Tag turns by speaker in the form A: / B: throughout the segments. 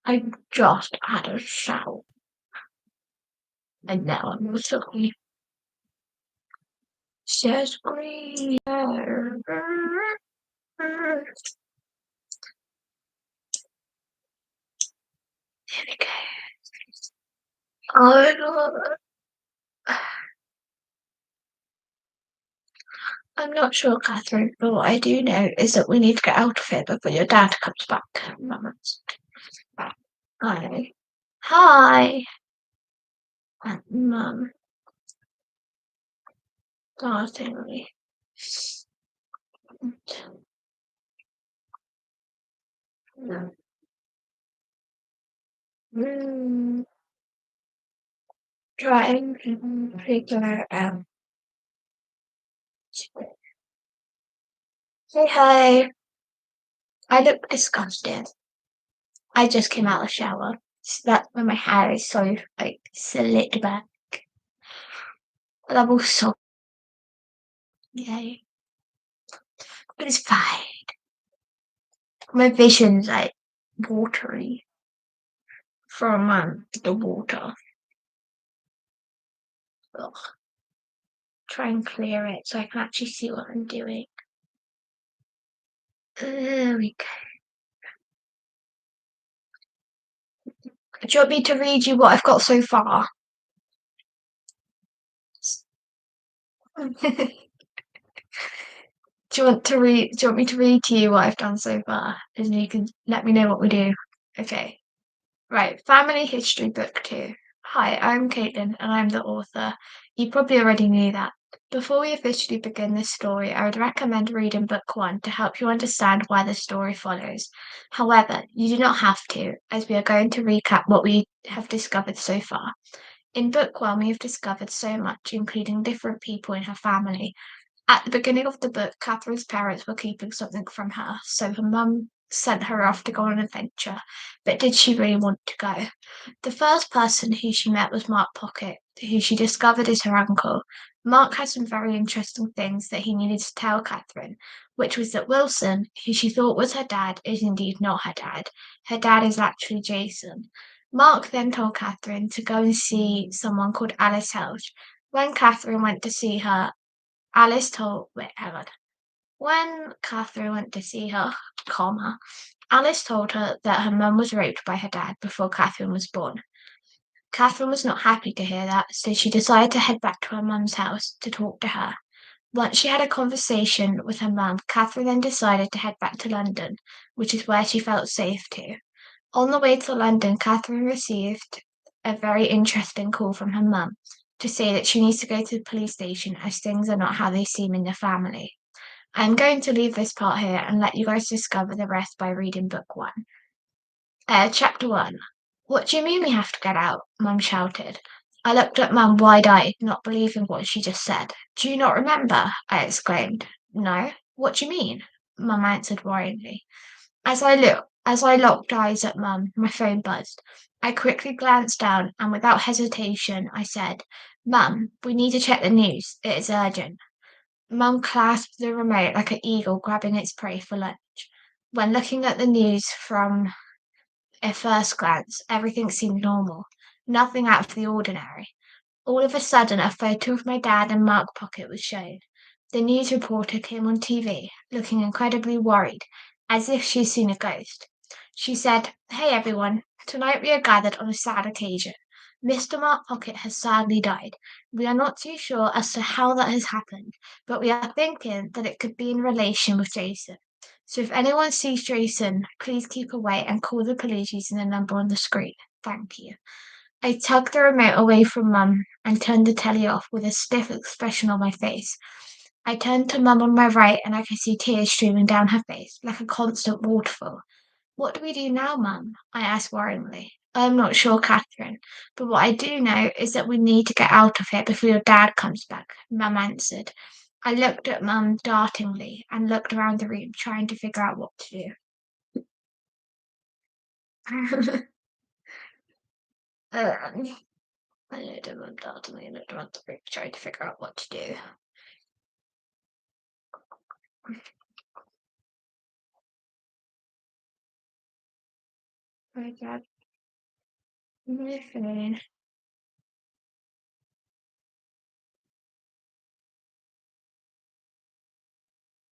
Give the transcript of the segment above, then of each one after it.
A: I just had a shower and now I'm looking says green. There we go. Oh, I'm not sure, Catherine, but what I do know is that we need to get out of here before your dad comes back. Mama's back. Hi. Hi. Mum, darling. Mm, trying to figure out. Say hi. I look disgusted. I just came out of the shower. So that's when my hair is so like slicked back. But I'm also yay. But it's fine. My vision's like watery from the water. Ugh. Try and clear it so I can actually see what I'm doing. There we go. Do you want me to read you what I've got so far? Do you want me to read to you what I've done so far? And you can let me know what we do. Okay. Right. Family History Book 2. Hi, I'm Caitlin and I'm the author. You probably already knew that. Before we officially begin this story, I would recommend reading book 1 to help you understand why the story follows. However, you do not have to, as we are going to recap what we have discovered so far. In book 1, we have discovered so much, including different people in her family. At the beginning of the book, Catherine's parents were keeping something from her, so her mum sent her off to go on an adventure. But did she really want to go? The first person who she met was Mark Pocket, who she discovered is her uncle. Mark had some very interesting things that he needed to tell Catherine, which was that Wilson, who she thought was her dad, is indeed not her dad. Her dad is actually Jason. Mark then told Catherine to go and see someone called Alice Helge. When Catherine went to see her, hang on. When Catherine went to see her, Alice told her that her mum was raped by her dad before Catherine was born. Catherine was not happy to hear that, so she decided to head back to her mum's house to talk to her. Once she had a conversation with her mum, Catherine then decided to head back to London, which is where she felt safe to. On the way to London, Catherine received a very interesting call from her mum to say that she needs to go to the police station as things are not how they seem in the family. I'm going to leave this part here and let you guys discover the rest by reading book 1. Chapter 1. What do you mean we have to get out? Mum shouted. I looked at Mum wide-eyed, not believing what she just said. Do you not remember? I exclaimed. No. What do you mean? Mum answered worryingly. As I locked eyes at Mum, my phone buzzed. I quickly glanced down and without hesitation I said, Mum, we need to check the news. It is urgent. Mum clasped the remote like an eagle grabbing its prey for lunch. When looking at the news from a first glance, everything seemed normal, nothing out of the ordinary. All of a sudden, a photo of my dad and Mark Pocket was shown. The news reporter came on TV, looking incredibly worried, as if she'd seen a ghost. She said, Hey everyone, tonight we are gathered on a sad occasion. Mr. Mark Pocket has sadly died. We are not too sure as to how that has happened, but we are thinking that it could be in relation with Jason. So if anyone sees Jason, please keep away and call the police using the number on the screen. Thank you. I tugged the remote away from Mum and turned the telly off with a stiff expression on my face. I turned to Mum on my right and I could see tears streaming down her face, like a constant waterfall. What do we do now, Mum? I asked worryingly. I'm not sure, Catherine, but what I do know is that we need to get out of here before your dad comes back, Mum answered. I looked at Mum dartingly and looked around the room, trying to figure out what to do. um, I looked at Mum dartingly and looked around the room, trying to figure out what to do. My dad. My phone.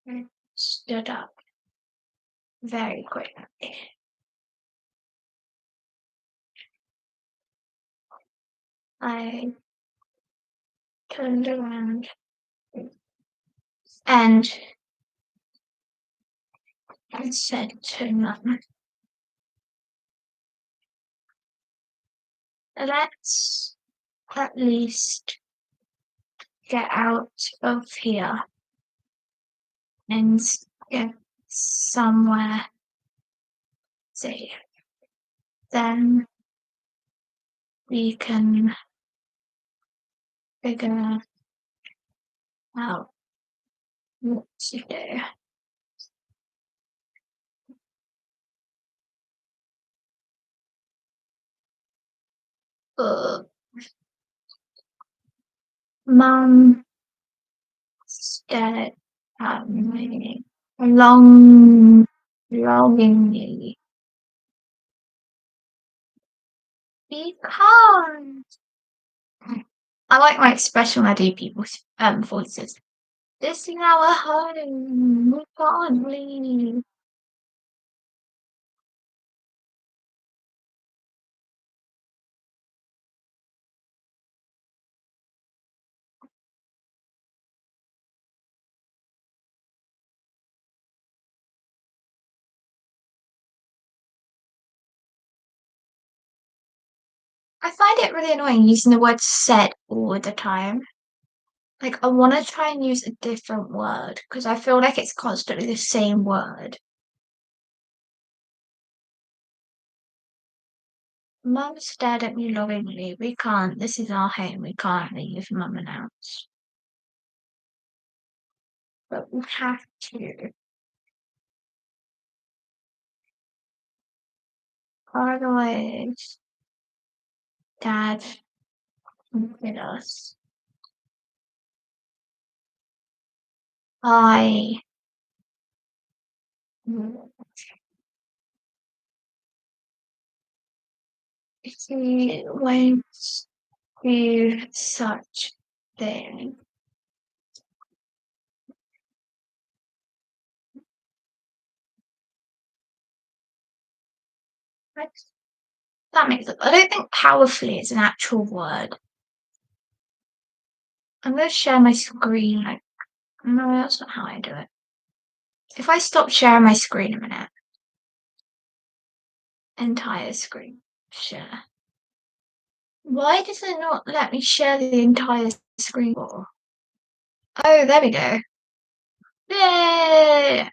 A: I stood up very quickly. I turned around and I said to Mum, let's at least get out of here and get somewhere safe. Then we can figure out what to do. But Mum stared at me longingly. Because I like my expression when I do people's voices. This is our home. We can't leave. I find it really annoying using the word said all the time. Like, I want to try and use a different word because I feel like it's constantly the same word. Mum stared at me lovingly. We can't. This is our home. We can't leave, Mum announced. But we have to. Otherwise, Dad won't get us. I he won't do such thing. That makes it. I don't think powerfully is an actual word. I'm gonna share my screen. Like, no, that's not how I do it. If I stop sharing my screen a minute, entire screen, share. Why does it not let me share the entire screen for? Oh, there we go. Yay!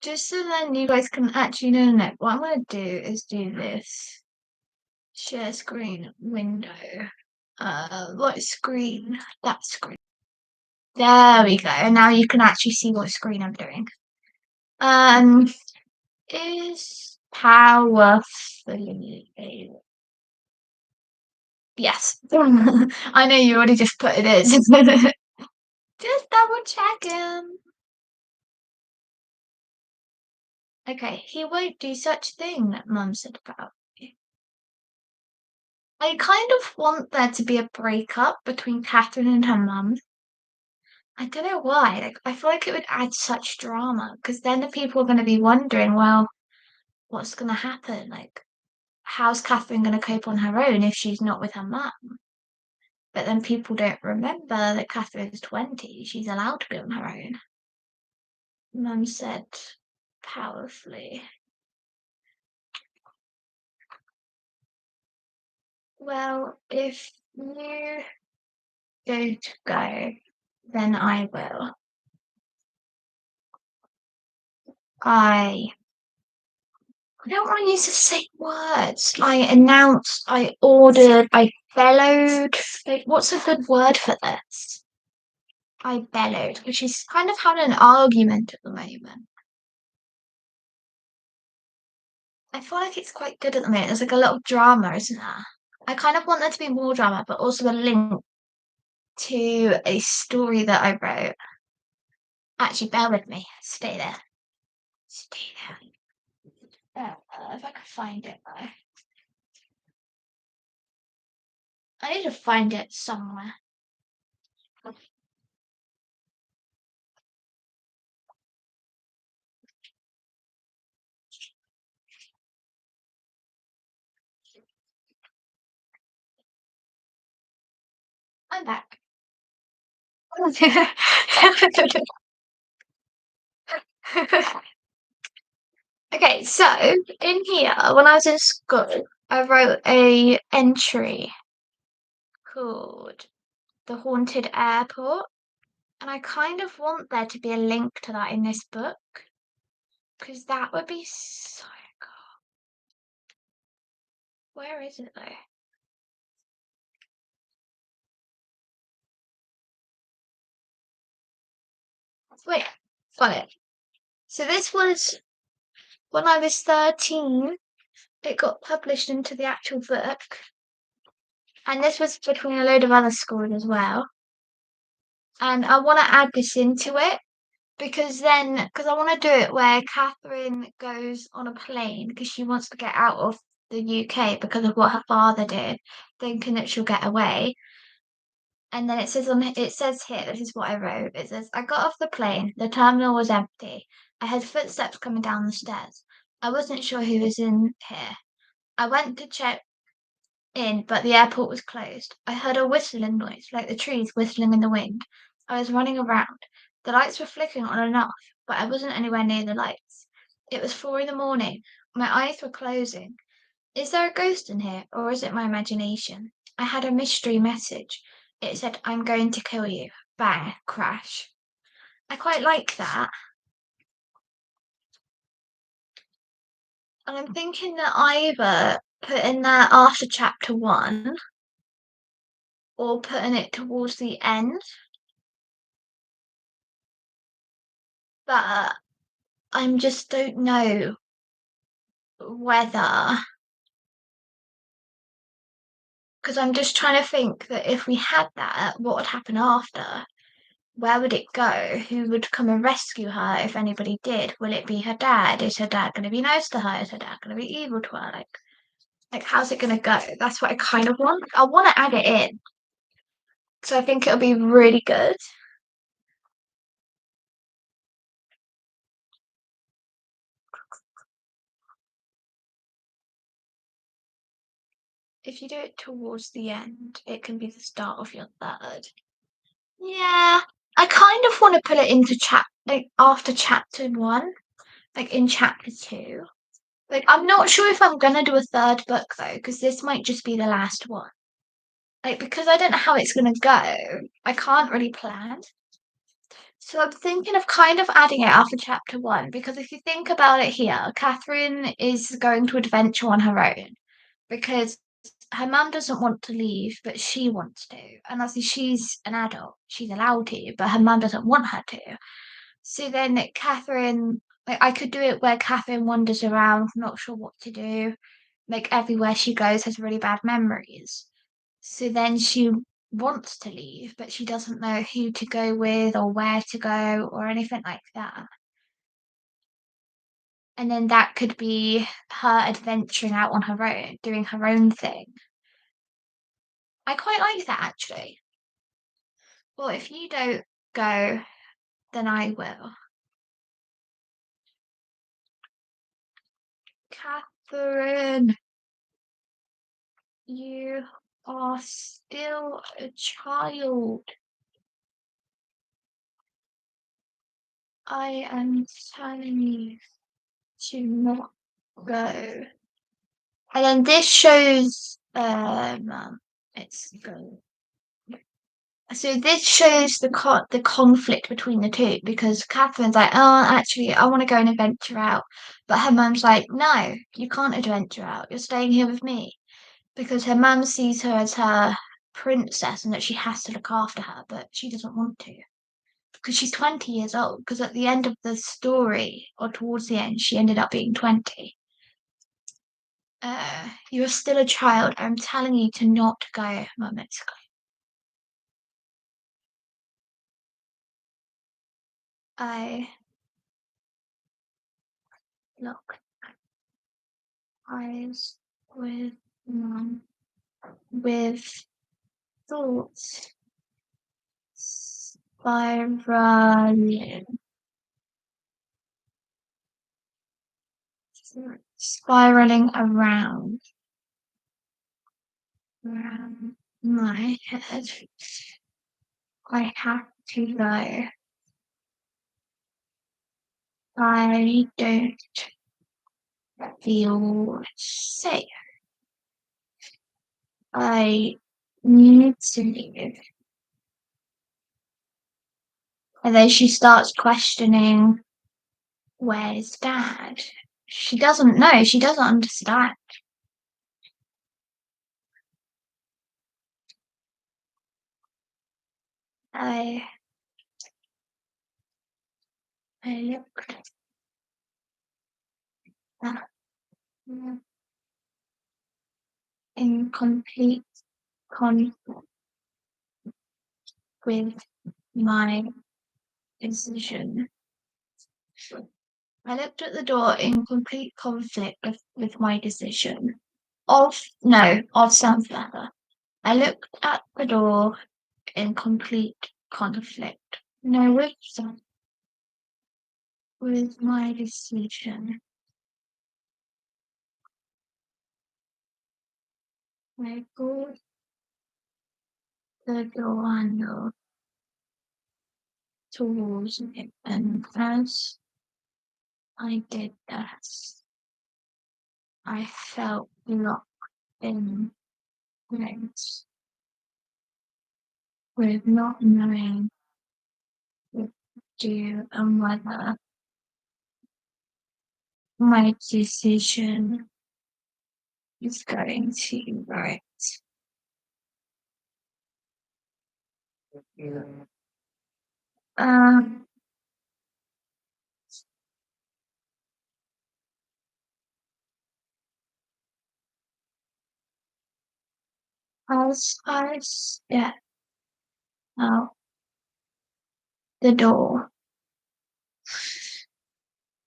A: Just so then you guys can actually know, what I'm gonna do is do this. Share screen window. What screen? That screen. There we go. And now you can actually see what screen I'm doing. Is powerfully able. Yes. I know you already just put it is. Just double checking. Okay, he won't do such thing, Mum said about you. I kind of want there to be a breakup between Catherine and her mum. I don't know why. Like, I feel like it would add such drama because then the people are going to be wondering, well, what's going to happen? Like, how's Catherine going to cope on her own if she's not with her mum? But then people don't remember that Catherine's 20. She's allowed to be on her own. Mum said powerfully. Well, if you don't go, then I will. I don't want to use the same words. I announced, I ordered, I bellowed. Like, what's a good word for this? I bellowed, which is kind of having an argument at the moment. I feel like it's quite good at the moment. There's like a little drama, isn't there? I kind of want there to be more drama, but also a link to a story that I wrote. Actually, bear with me. Stay there. Stay there. if I can find it though. I need to find it somewhere. I'm back. Okay, so in here, when I was in school, I wrote a entry called The Haunted Airport, and I kind of want there to be a link to that in this book, because that would be so cool. Where is it though? Wait, got it. So this was when I was 13. It got published into the actual book, and this was between a load of other schools as well. And I want to add this into it because I want to do it where Catherine goes on a plane because she wants to get out of the UK because of what her father did, thinking that she'll get away. And then it says here, this is what I wrote. It says, I got off the plane. The terminal was empty. I heard footsteps coming down the stairs. I wasn't sure who was in here. I went to check in, but the airport was closed. I heard a whistling noise, like the trees whistling in the wind. I was running around. The lights were flickering on and off, but I wasn't anywhere near the lights. It was 4 in the morning. My eyes were closing. Is there a ghost in here, or is it my imagination? I had a mystery message. It said, I'm going to kill you. Bang, crash. I quite like that. And I'm thinking that either putting that after chapter 1 or putting it towards the end. But I just don't know whether, because I'm just trying to think that if we had that, what would happen after? Where would it go? Who would come and rescue her if anybody did? Will it be her dad? Is her dad going to be nice to her? Is her dad going to be evil to her? Like how's it going to go? That's what I kind of want. I want to add it in, so I think it'll be really good. If you do it towards the end, it can be the start of your third. Yeah, I kind of want to put it into like after chapter 1, like in chapter 2. Like I'm not sure if I'm gonna do a third book though, because this might just be the last one. Like because I don't know how it's gonna go, I can't really plan. So I'm thinking of kind of adding it after chapter 1, because if you think about it here, Catherine is going to adventure on her own because her mum doesn't want to leave, but she wants to. And obviously she's an adult, she's allowed to, but her mum doesn't want her to. So then Catherine, like I could do it where Catherine wanders around, not sure what to do. Like everywhere she goes has really bad memories. So then she wants to leave, but she doesn't know who to go with or where to go or anything like that. And then that could be her adventuring out on her own, doing her own thing. I quite like that actually. Well, if you don't go, then I will. Catherine, you are still a child. I am telling you to not go. And then this shows it's go. So this shows the conflict between the two because Catherine's like, oh, actually, I want to go and adventure out, but her mum's like, no, you can't adventure out. You're staying here with me because her mum sees her as her princess and that she has to look after her, but she doesn't want to because she's 20 years old. Because at the end of the story, or towards the end, she ended up being 20. You're still a child. I'm telling you to not go, Mum. I look. eyes with with thoughts spiraling around my head. I have to go. I don't feel safe. I need to leave. And then she starts questioning, where's Dad? She doesn't know. She doesn't understand. I looked at her in complete conflict with my decision. I looked at the door in complete conflict with my decision. Of sounds better. I looked at the door in complete conflict. No, with my decision. I pulled the door handle towards me, and as I did that, I felt locked in place with not knowing what to do and whether my decision is going to be right. Um, as I stepped out the door,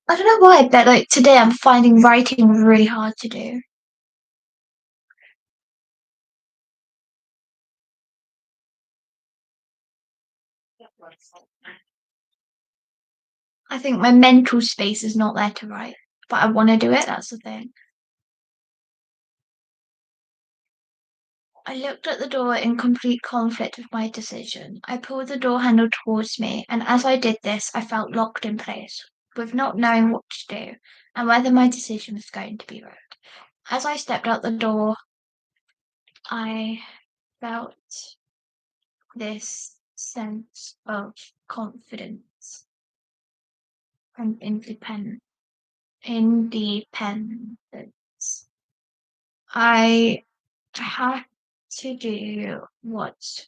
A: I don't know why, but like today I'm finding writing really hard to do. I think my mental space is not there to write, but I want to do it. That's the thing. I looked at the door in complete conflict with my decision. I pulled the door handle towards me, and as I did this, I felt locked in place, with not knowing what to do and whether my decision was going to be right. As I stepped out the door, I felt this sense of confidence and independence. I have to do what's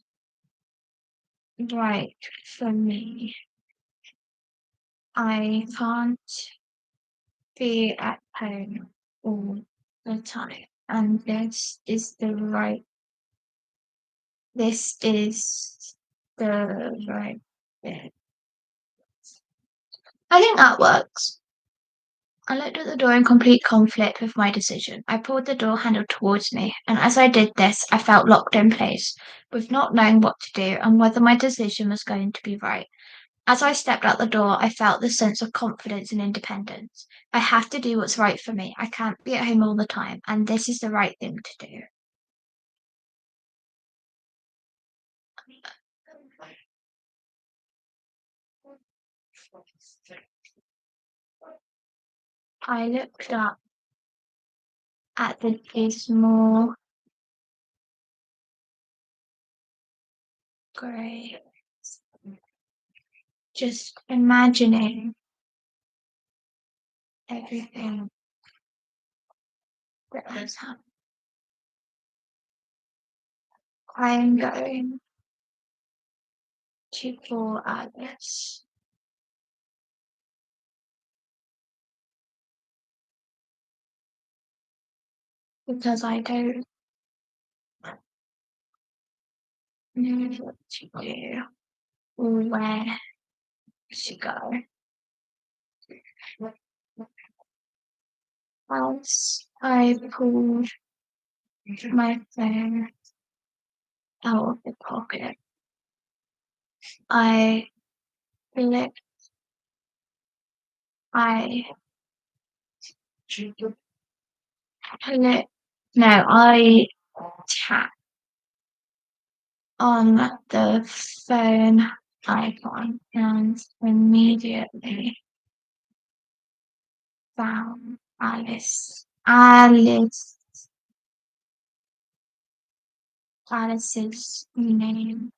A: right for me. I can't be at home all the time. And this is the right bit. I think that works. I looked at the door in complete conflict with my decision. I pulled the door handle towards me, and as I did this, I felt locked in place, with not knowing what to do and whether my decision was going to be right. As I stepped out the door, I felt this sense of confidence and independence. I have to do what's right for me. I can't be at home all the time, and this is the right thing to do. I looked up at the dismal grey, just imagining everything that has happened. I am going to call Alice because I don't know what to do or where to go. Else I pulled my phone out of the pocket. I flipped. I flipped. No, I tapped on the phone icon and immediately found Alice's name.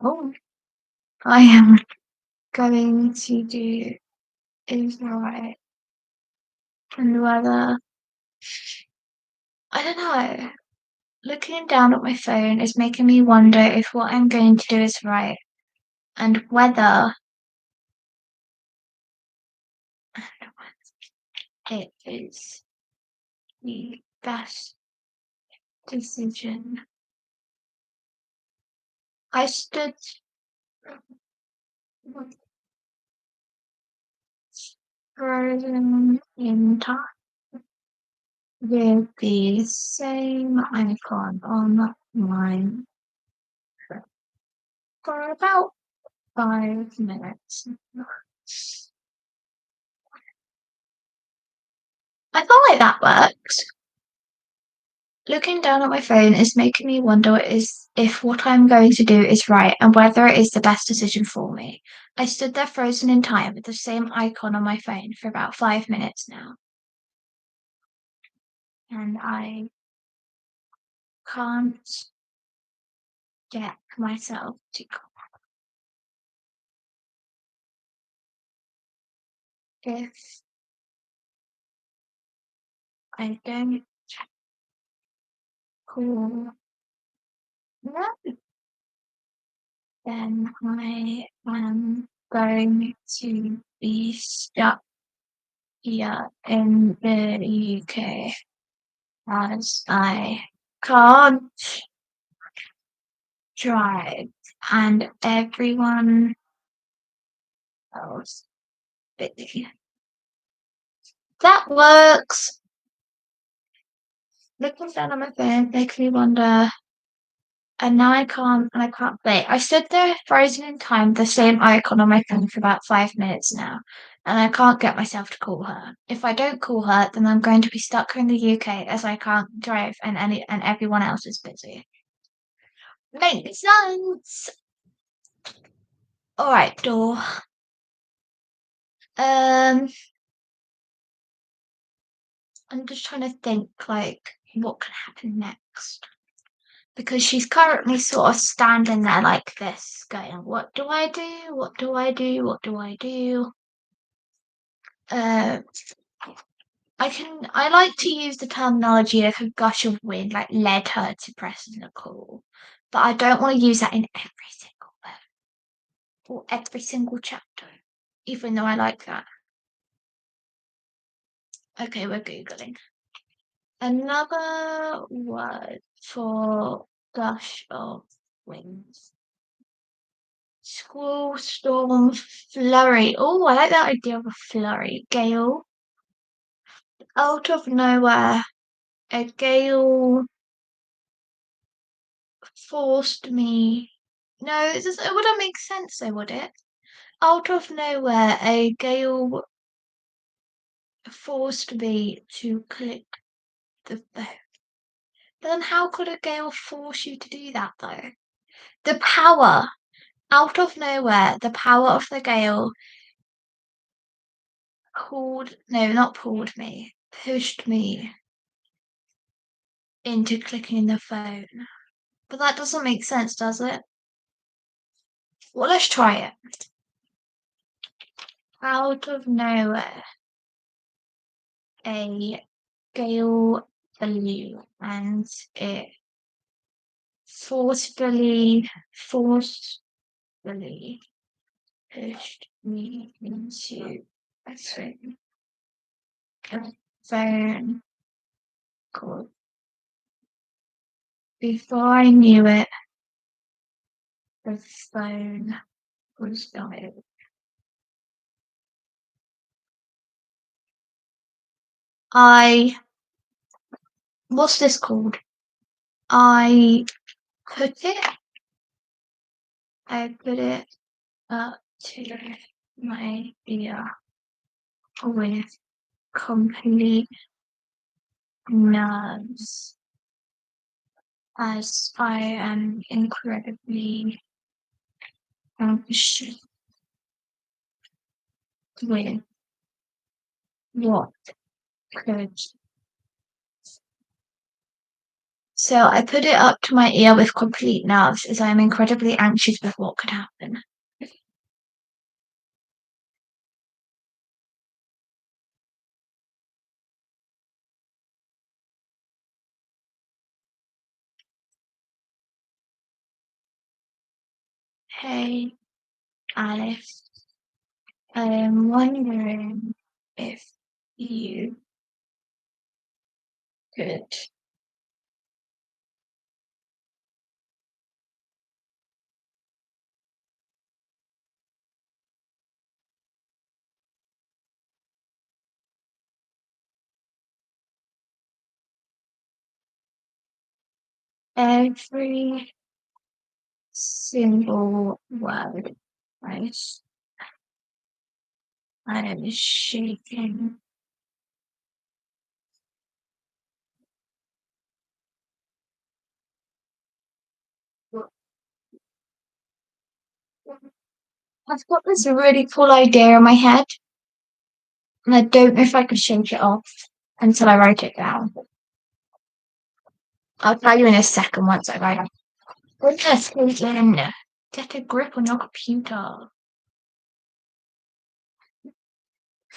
A: Oh, I am going to do is right and whether I don't know. Looking down at my phone is making me wonder if what I'm going to do is right and whether it is the best decision. I stood frozen in time with the same icon on mine for about 5 minutes. I feel like that works. Looking down at my phone is making me wonder if what I'm going to do is right and whether it is the best decision for me. I stood there frozen in time with the same icon on my phone for about 5 minutes now. And I can't get myself to if I don't call that, then I am going to be stuck here in the UK as I can't drive and everyone else busy. That works. Looking down at my phone makes me wonder. And now I can't play. I stood there frozen in time, the same icon on my phone for about 5 minutes now, and I can't get myself to call her. If I don't call her, then I'm going to be stuck here in the UK as I can't drive and everyone else is busy. Makes sense. All right, door. Um, I'm just trying to think like what can happen next. Because she's currently sort of standing there like this, going, "What do I do? What do I do? What do I do?" Uh, I like to use the terminology like a gush of wind, like led her to pressing the call, but I don't want to use that in every single word or every single chapter, even though I like that. Okay, we're googling another word for gush of winds. Squall, storm, flurry. Oh, I like that idea of a flurry. Gale. Out of nowhere, a gale forced me. No, it wouldn't make sense though, would it? Out of nowhere, a gale forced me to click the phone. But then how could a gale force you to do that though? The power. Out of nowhere, the power of the gale pulled me, pushed me into clicking the phone. But that doesn't make sense, does it? Well, let's try it. Out of nowhere, a gale blew and it forcefully pushed me into a phone call. Before I knew it, the phone was dying. What's this called? I put it up to my ear with complete nerves as I am incredibly anxious with what could. So I put it up to my ear with complete nerves as I am incredibly anxious with what could happen. Hey, Alice, I am wondering if you could every single word, right? I am shaking. I've got this really cool idea in my head, and I don't know if I could shake it off until I write it down. I'll tell you in a second once I write it. Goodness, Caitlin, get a grip on your computer.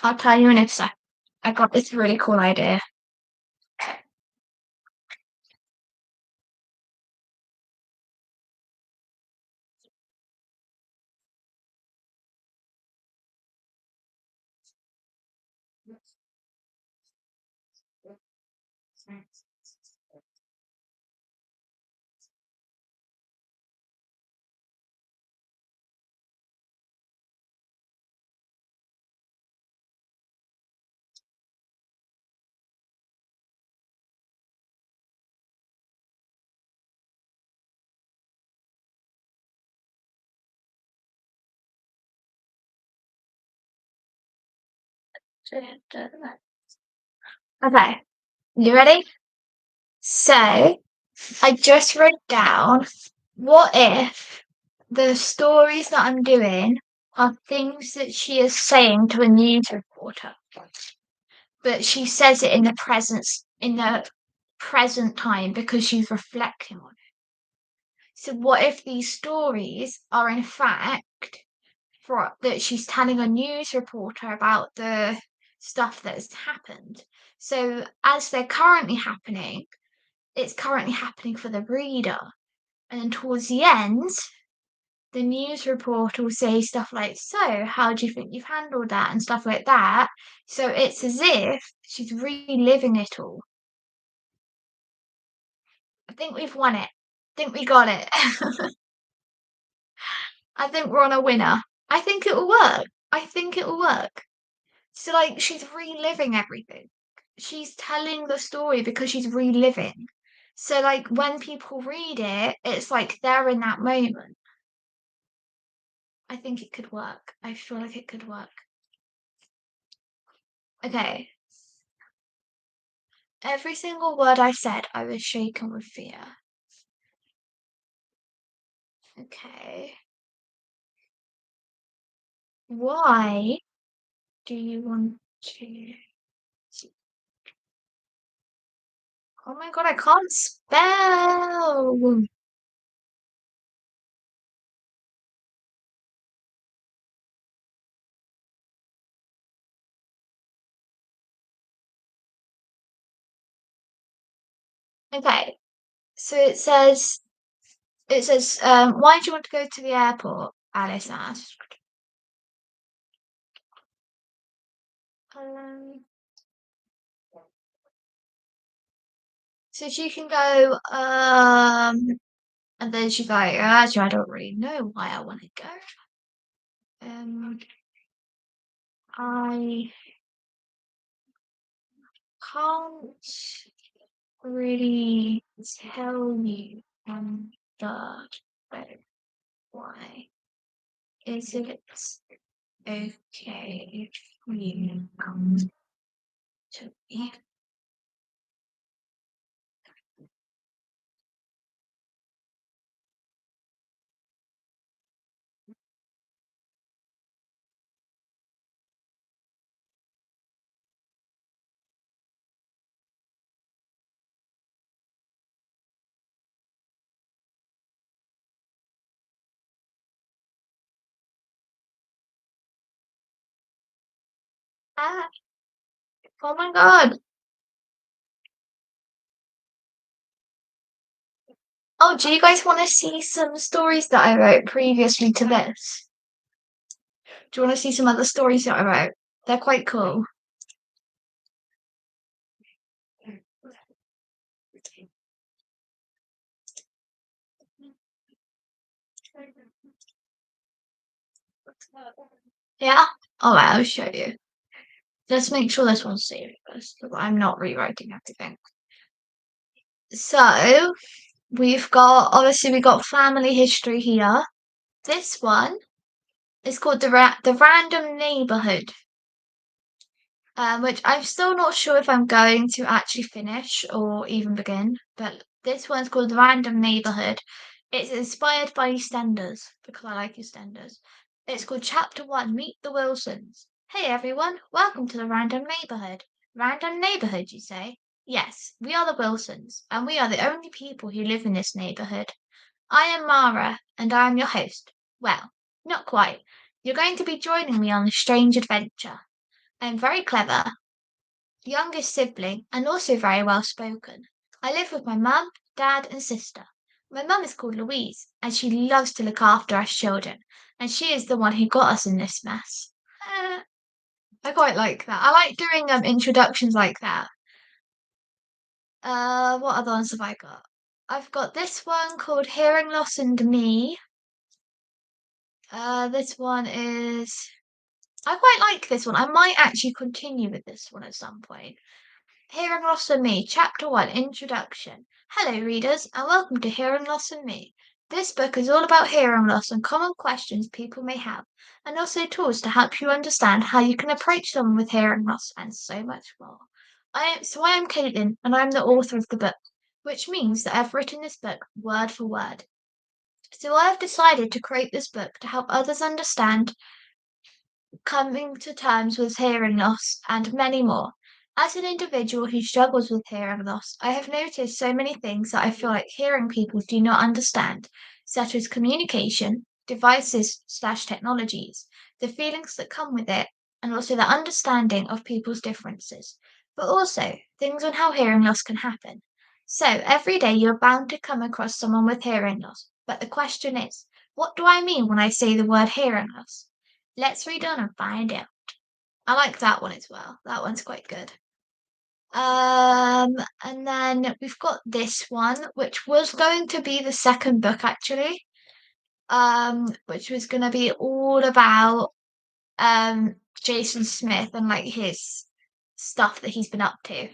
A: I'll tell you in a sec. I got this really cool idea. Okay, you ready? So, I just wrote down what if the stories that I'm doing are things that she is saying to a news reporter, but she says it in the present time because she's reflecting on it. So what if these stories are in fact that she's telling a news reporter about the stuff that has happened? So as they're currently happening, it's currently happening for the reader. And then towards the end, the news reporter will say stuff like, "So, how do you think you've handled that?" and stuff like that. So it's as if she's reliving it all. I think we've won it. I think we got it. I think we're on a winner. I think it'll work. I think it'll work. So, like, she's reliving everything. She's telling the story because she's reliving. So, like, when people read it, it's like they're in that moment. I think it could work. I feel like it could work. Okay. Every single word I said, I was shaken with fear. Okay. Why do you want to? Oh my god, I can't spell. Okay. So it says, why do you want to go to the airport? Alice asked. Um, so she can go, and then she's like, actually, I don't really know why I want to go. I can't really tell you on the phone why. Is it okay if you come to me? Ah, oh my god. Oh, do you guys want to see some stories that I wrote previously to this? Do you want to see some other stories that I wrote? They're quite cool. Yeah? Alright, I'll show you. Let's make sure this one's saved first. I'm not rewriting everything. So, we got family history here. This one is called the Random Neighborhood, which I'm still not sure if I'm going to actually finish or even begin. But this one's called the Random Neighborhood. It's inspired by EastEnders because I like EastEnders. It's called Chapter One: Meet the Wilsons. Hey everyone, welcome to the Random Neighborhood. Random neighborhood, you say? Yes, we are the Wilsons, and we are the only people who live in this neighborhood. I am Mara, and I am your host. Well, not quite. You're going to be joining me on a strange adventure. I am very clever, youngest sibling, and also very well spoken. I live with my mum, dad, and sister. My mum is called Louise, and she loves to look after us children, and she is the one who got us in this mess. I quite like that. I like doing introductions like that. What other ones have I got? I've got this one called Hearing Loss and Me. This one is I quite like this one. I might actually continue with this one at some point. Hearing Loss and Me, Chapter 1, Introduction. Hello, readers, and welcome to Hearing Loss and Me. This book is all about hearing loss and common questions people may have, and also tools to help you understand how you can approach someone with hearing loss, and so much more. I am Caitlin, and I'm the author of the book, which means that I've written this book word for word. So I have decided to create this book to help others understand coming to terms with hearing loss, and many more. As an individual who struggles with hearing loss, I have noticed so many things that I feel like hearing people do not understand, such as communication, devices/technologies, the feelings that come with it, and also the understanding of people's differences, but also things on how hearing loss can happen. So every day you're bound to come across someone with hearing loss, but the question is, what do I mean when I say the word hearing loss? Let's read on and find out. I like that one as well. That one's quite good. And then we've got this one, which was going to be the second book actually. Which was gonna be all about Jason Smith and like his stuff that he's been up to.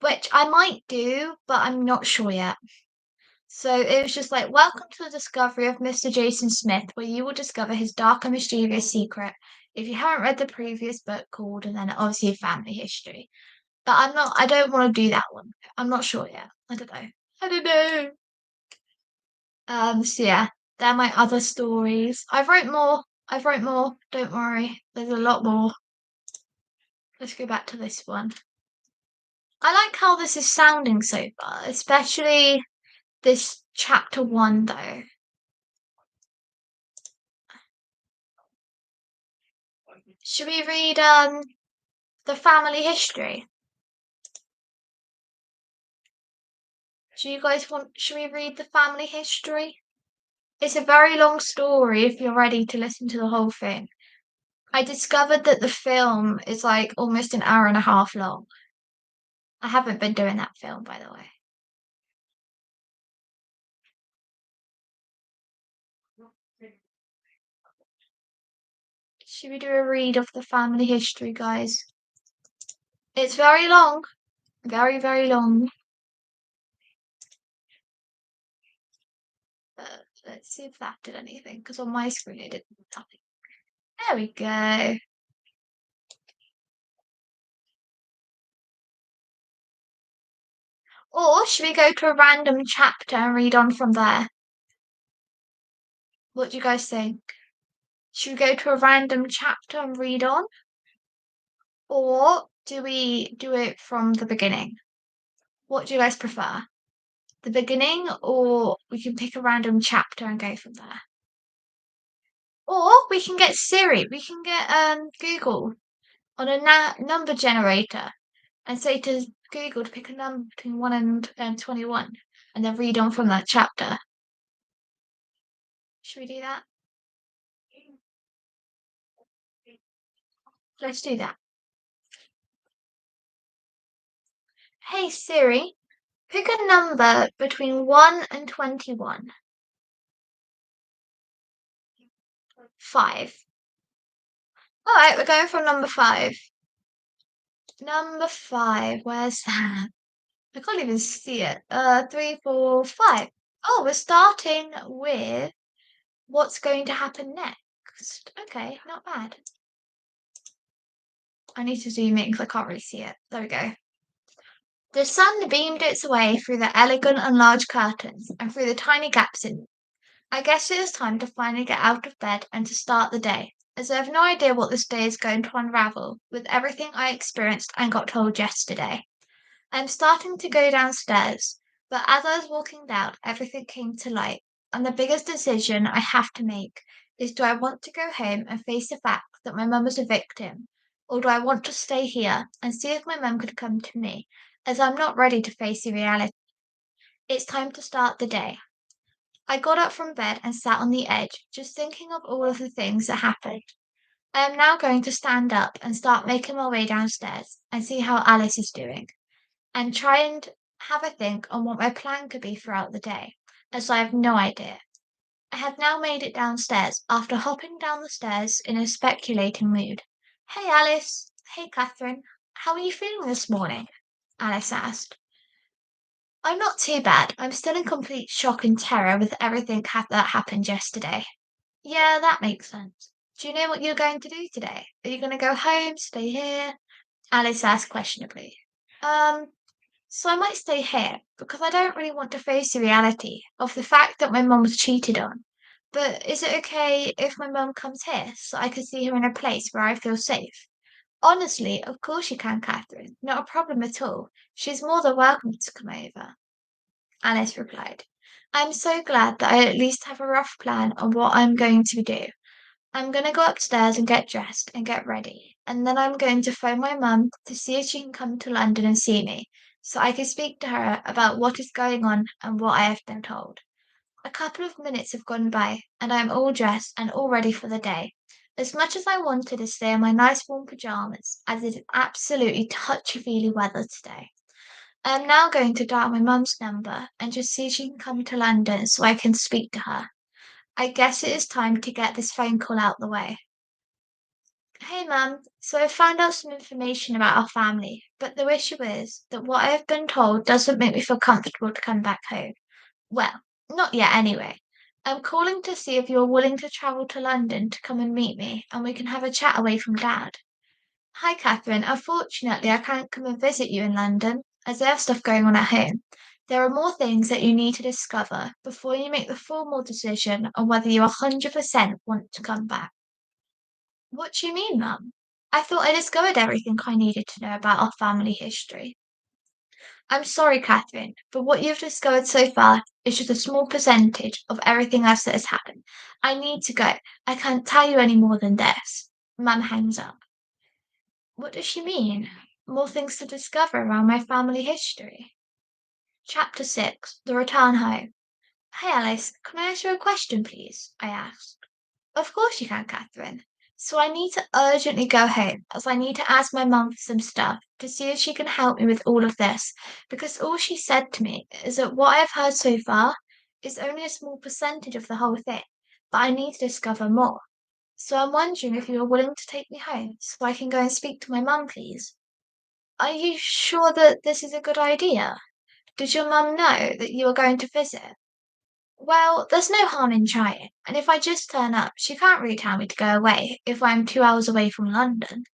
A: Which I might do, but I'm not sure yet. So it was just like, welcome to the discovery of Mr. Jason Smith, where you will discover his dark and mischievous secret. If you haven't read the previous book called, and then obviously family history. But I don't want to do that one. I'm not sure yet. I don't know. I don't know. So yeah, they're my other stories. I've wrote more. Don't worry. There's a lot more. Let's go back to this one. I like how this is sounding so far, especially this chapter one though. Should we read the family history? Should we read the family history? It's a very long story if you're ready to listen to the whole thing. I discovered that the film is like almost an hour and a half long. I haven't been doing that film, by the way. Should we do a read of the family history, guys? It's very long. Very, very long. Uh, let's see if that did anything, because on my screen it did nothing. There we go. Or should we go to a random chapter and read on from there? What do you guys think? Should we go to a random chapter and read on? Or do we do it from the beginning? What do you guys prefer? The beginning, or we can pick a random chapter and go from there? Or we can get Siri, we can get Google on a number generator and say to Google to pick a number between 1 and 21 and then read on from that chapter. Should we do that? Let's do that. Hey Siri, pick a number between 1 and 21. 5. Alright, we're going for number 5. Number 5, where's that? I can't even see it. 3, 4, 5. Oh, we're starting with what's going to happen next. Okay, not bad. I need to zoom in because I can't really see it. There we go. The sun beamed its way through the elegant and large curtains and through the tiny gaps in them. I guess it is time to finally get out of bed and to start the day, as I have no idea what this day is going to unravel with everything I experienced and got told yesterday. I am starting to go downstairs, but as I was walking down, everything came to light, and the biggest decision I have to make is, do I want to go home and face the fact that my mum is a victim, or do I want to stay here and see if my mum could come to me, as I'm not ready to face the reality. It's time to start the day. I got up from bed and sat on the edge, just thinking of all of the things that happened. I am now going to stand up and start making my way downstairs and see how Alice is doing, and try and have a think on what my plan could be throughout the day, as I have no idea. I have now made it downstairs after hopping down the stairs in a speculating mood. Hey Alice. Hey Catherine. How are you feeling this morning? Alice asked. I'm not too bad. I'm still in complete shock and terror with everything that happened yesterday. Yeah, that makes sense. Do you know what you're going to do today? Are you going to go home, stay here? Alice asked questionably. Um, So I might stay here because I don't really want to face the reality of the fact that my mum was cheated on. But is it okay if my mum comes here so I can see her in a place where I feel safe? Honestly, of course you can, Catherine. Not a problem at all. She's more than welcome to come over. Alice replied. I'm so glad that I at least have a rough plan on what I'm going to do. I'm going to go upstairs and get dressed and get ready, and then I'm going to phone my mum to see if she can come to London and see me, so I can speak to her about what is going on and what I have been told. A couple of minutes have gone by, and I am all dressed and all ready for the day. As much as I wanted to stay in my nice warm pajamas, as it is absolutely touchy-feely weather today, I am now going to dial my mum's number and just see if she can come to London so I can speak to her. I guess it is time to get this phone call out the way. Hey mum, so I found out some information about our family, but the issue is that what I have been told doesn't make me feel comfortable to come back home. Well, not yet anyway. I'm calling to see if you're willing to travel to London to come and meet me and we can have a chat away from Dad. Hi Catherine, unfortunately I can't come and visit you in London as I have stuff going on at home. There are more things that you need to discover before you make the formal decision on whether you 100% want to come back. What do you mean, Mum? I thought I discovered everything I needed to know about our family history. I'm sorry, Catherine, but what you've discovered so far is just a small percentage of everything else that has happened. I need to go. I can't tell you any more than this. Mum hangs up. What does she mean? More things to discover around my family history. Chapter 6. The Return Home. Hey Alice, can I ask you a question, please? I asked. Of course you can, Catherine. So I need to urgently go home as I need to ask my mum for some stuff to see if she can help me with all of this because all she said to me is that what I've heard so far is only a small percentage of the whole thing, but I need to discover more. So I'm wondering if you're willing to take me home so I can go and speak to my mum, please. Are you sure that this is a good idea? Does your mum know that you are going to visit? Well, there's no harm in trying, and if I just turn up, she can't really tell me to go away if I'm 2 hours away from London.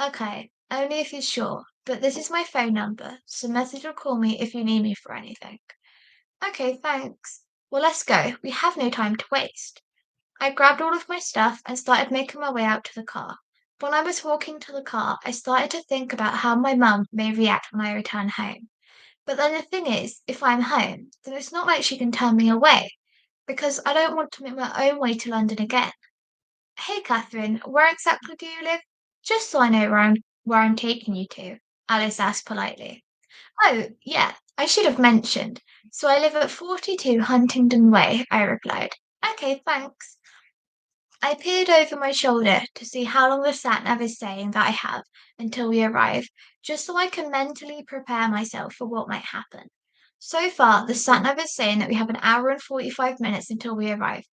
A: Okay, only if you're sure, but this is my phone number, so message or call me if you need me for anything. Okay, thanks. Well, let's go. We have no time to waste. I grabbed all of my stuff and started making my way out to the car. When I was walking to the car, I started to think about how my mum may react when I return home. But then the thing is, if I'm home, then it's not like she can turn me away, because I don't want to make my own way to London again. Hey, Catherine, where exactly do you live? Just so I know where I'm taking you to, Alice asked politely. Oh, yeah, I should have mentioned. So I live at 42 Huntingdon Way, I replied. Okay, thanks. I peered over my shoulder to see how long the sat nav is saying that I have until we arrive, just so I can mentally prepare myself for what might happen. So far, the sat nav is saying that we have an hour and 45 minutes until we arrive,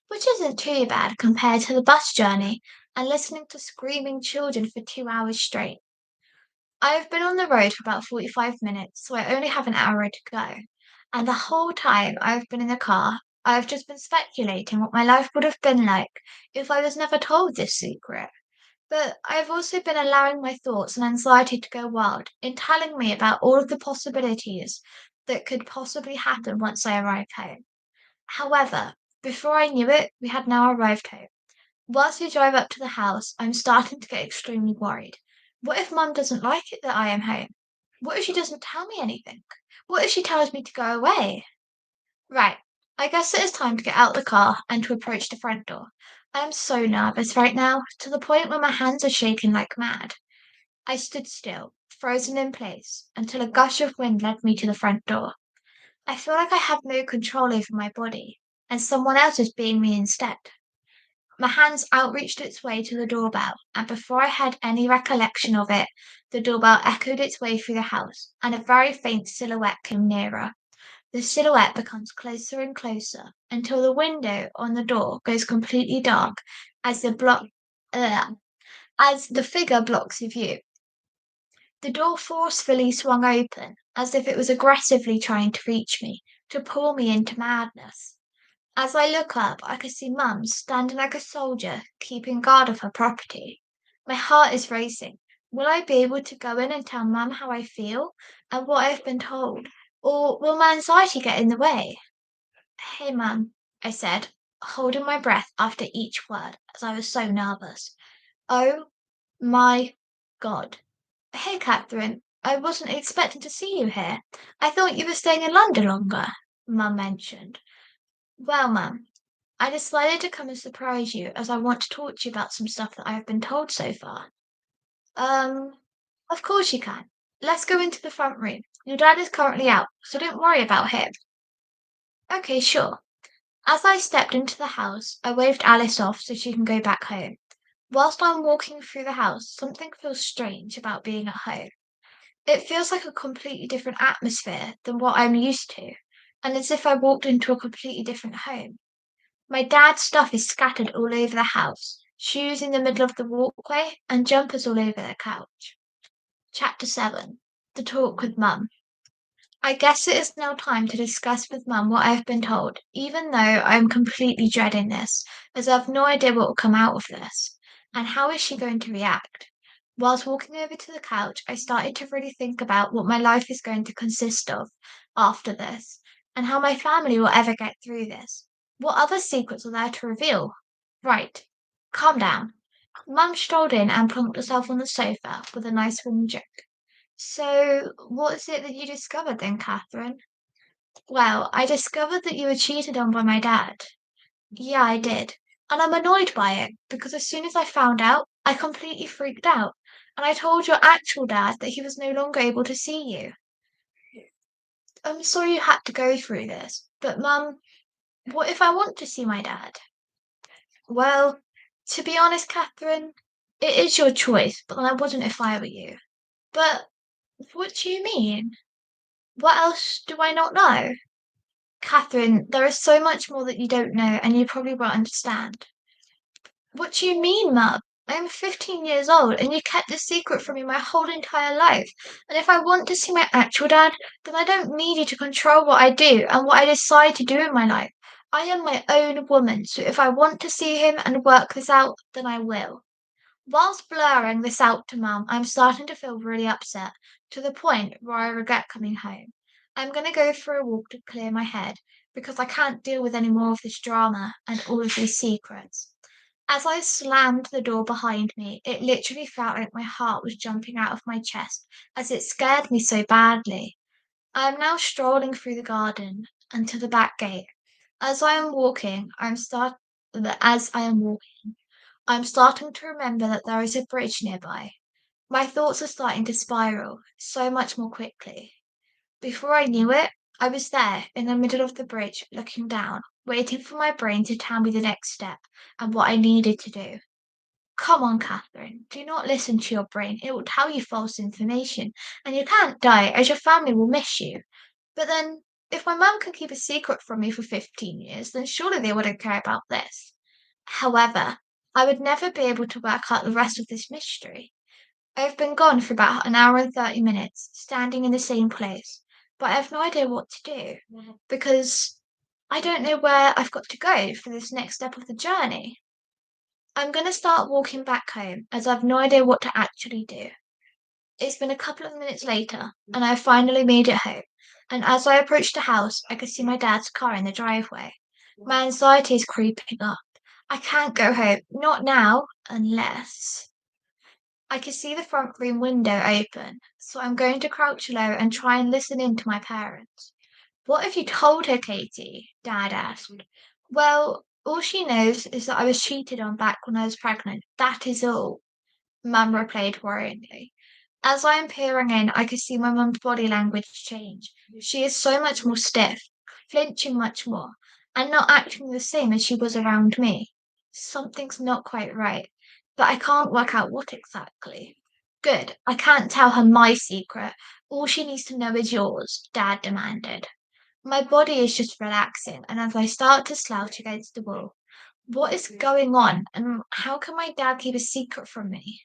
A: which isn't too bad compared to the bus journey and listening to screaming children for 2 hours straight. I have been on the road for about 45 minutes, so I only have an hour to go. And the whole time I've been in the car, I've just been speculating what my life would have been like if I was never told this secret. But I've also been allowing my thoughts and anxiety to go wild in telling me about all of the possibilities that could possibly happen once I arrive home. However, before I knew it, we had now arrived home. Whilst we drive up to the house, I'm starting to get extremely worried. What if Mum doesn't like it that I am home? What if she doesn't tell me anything? What if she tells me to go away? Right, I guess it is time to get out the car and to approach the front door. I am so nervous right now, to the point where my hands are shaking like mad. I stood still, frozen in place, until a gush of wind led me to the front door. I feel like I have no control over my body, and someone else is being me instead. My hands outreached its way to the doorbell, and before I had any recollection of it, the doorbell echoed its way through the house, and a very faint silhouette came nearer. The silhouette becomes closer and closer until the window on the door goes completely dark as uh, as the figure blocks the view. The door forcefully swung open, as if it was aggressively trying to reach me, to pull me into madness. As I look up, I can see Mum standing like a soldier, keeping guard of her property. My heart is racing. Will I be able to go in and tell Mum how I feel and what I've been told? Or will my anxiety get in the way? Hey, Mum, I said, holding my breath after each word as I was so nervous. Oh my God. Hey, Catherine, I wasn't expecting to see you here. I thought you were staying in London longer, Mum mentioned. Well, Mum, I decided to come and surprise you as I want to talk to you about some stuff that I have been told so far. Um, of course you can. Let's go into the front room. Your dad is currently out, so don't worry about him. Okay, sure. As I stepped into the house, I waved Alice off so she can go back home. Whilst I'm walking through the house, something feels strange about being at home. It feels like a completely different atmosphere than what I'm used to, and as if I walked into a completely different home. My dad's stuff is scattered all over the house, shoes in the middle of the walkway, and jumpers all over the couch. Chapter 7. The Talk with Mum. I guess it is now time to discuss with Mum what I have been told, even though I am completely dreading this, as I have no idea what will come out of this. And how is she going to react? Whilst walking over to the couch, I started to really think about what my life is going to consist of after this, and how my family will ever get through this. What other secrets are there to reveal? Right, calm down. Mum strolled in and plunked herself on the sofa with a nice warm drink. So, what is it that you discovered then, Catherine? Well, I discovered that you were cheated on by my dad. Yeah, I did. And I'm annoyed by it because as soon as I found out, I completely freaked out. And I told your actual dad that he was no longer able to see you. I'm sorry you had to go through this, but Mum, what if I want to see my dad? Well, To be honest, Catherine, it is your choice, but I wouldn't if I were you. But what do you mean? What else do I not know? Catherine, there is so much more that you don't know, and you probably won't understand. What do you mean, Mum? I am 15 years old, and you kept this secret from me my whole entire life. And if I want to see my actual dad, then I don't need you to control what I do and what I decide to do in my life. I am my own woman, so if I want to see him and work this out, then I will. Whilst blurring this out to Mum, I'm starting to feel really upset, to the point where I regret coming home. I'm going to go for a walk to clear my head, because I can't deal with any more of this drama and all of these secrets. As I slammed the door behind me, it literally felt like my heart was jumping out of my chest, as it scared me so badly. I am now strolling through the garden and to the back gate. As I am walking, as I am walking, I'm starting to remember that there is a bridge nearby. My thoughts are starting to spiral so much more quickly. Before I knew it, I was there in the middle of the bridge, looking down, waiting for my brain to tell me the next step and what I needed to do. Come on, Catherine, do not listen to your brain. It will tell you false information, and you can't die, as your family will miss you. But then, if my mum can keep a secret from me for 15 years, then surely they wouldn't care about this. However, I would never be able to work out the rest of this mystery. I've been gone for about an hour and 30 minutes, standing in the same place, but I have no idea what to do, because I don't know where I've got to go for this next step of the journey. I'm going to start walking back home, as I've no idea what to actually do. It's been a couple of minutes later, and I finally made it home. And as I approached the house, I could see my dad's car in the driveway. My anxiety is creeping up. I can't go home, not now, unless I could see the front room window open, so I'm going to crouch low and try and listen in to my parents. What have you told her, Katie? Dad asked. Well, all she knows is that I was cheated on back when I was pregnant. That is all, Mum replied worryingly. As I am peering in, I could see my mum's body language change. She is so much more stiff, flinching much more, and not acting the same as she was around me. Something's not quite right, but I can't work out what exactly. Good, I can't tell her my secret. All she needs to know is yours, Dad demanded. My body is just relaxing, and as I start to slouch against the wall, what is going on, and how can my dad keep a secret from me?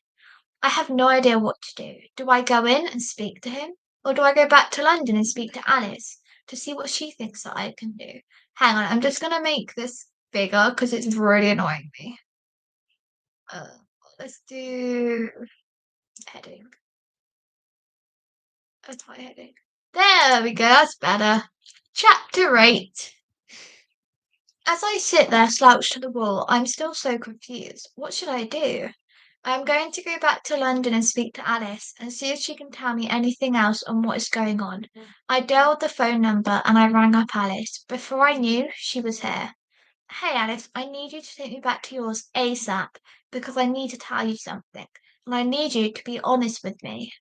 A: I have no idea what to do. Do I go in and speak to him? Or do I go back to London and speak to Alice to see what she thinks that I can do? Hang on, I'm just going to make this bigger because it's really annoying me. Uh, let's do heading. Let's try heading. There we go, that's better. Chapter 8. As I sit there slouched to the wall, I'm still so confused. What should I do? I'm going to go back to London and speak to Alice and see if she can tell me anything else on what is going on. I dialed the phone number and I rang up Alice. Before I knew, she was here. Hey Alice, I need you to take me back to yours ASAP because I need to tell you something. And I need you to be honest with me.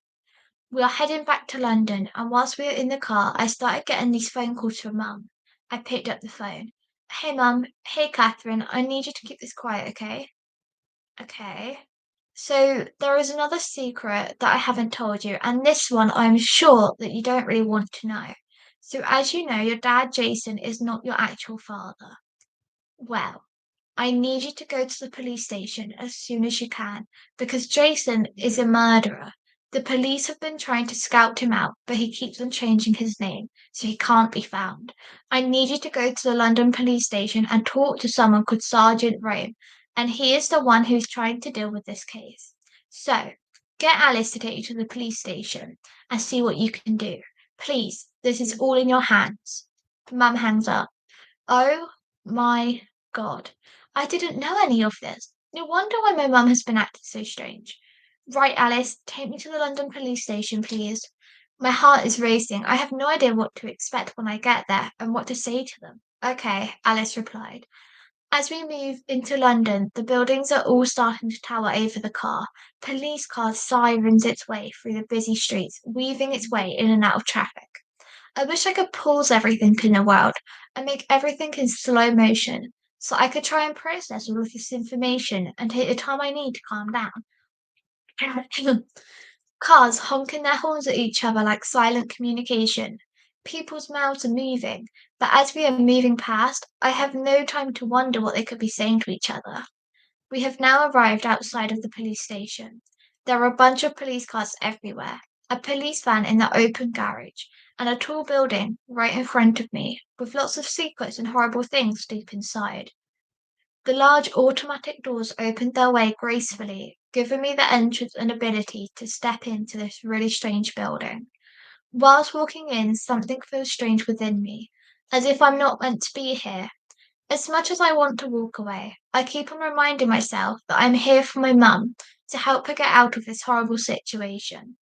A: We are heading back to London, and whilst we were in the car, I started getting these phone calls from Mum. I picked up the phone. Hey Mum, hey Catherine, I need you to keep this quiet, okay? Okay. So there is another secret that I haven't told you, and this one I'm sure that you don't really want to know. So as you know, your dad Jason is not your actual father. Well, I need you to go to the police station as soon as you can, because Jason is a murderer. The police have been trying to scout him out, but he keeps on changing his name, so he can't be found. I need you to go to the London police station and talk to someone called Sergeant Rome, and he is the one who's trying to deal with this case. So, get Alice to take you to the police station and see what you can do. Please, this is all in your hands. Mum hangs up. Oh my God. I didn't know any of this. No wonder why my mum has been acting so strange. Right, Alice, take me to the London police station, please. My heart is racing. I have no idea what to expect when I get there and what to say to them. Okay, Alice replied. As we move into London, the buildings are all starting to tower over the car. Police cars sirens its way through the busy streets, weaving its way in and out of traffic. I wish I could pause everything in the world and make everything in slow motion. so I could try and process all of this information and take the time I need to calm down. Cars honking their horns at each other like silent communication. People's mouths are moving, but as we are moving past, I have no time to wonder what they could be saying to each other. We have now arrived outside of the police station. There are a bunch of police cars everywhere, a police van in the open garage, and a tall building right in front of me, with lots of secrets and horrible things deep inside. The large automatic doors opened their way gracefully, giving me the entrance and ability to step into this really strange building. Whilst walking in, something feels strange within me, as if I'm not meant to be here. As much as I want to walk away, I keep on reminding myself that I'm here for my mum, to help her get out of this horrible situation.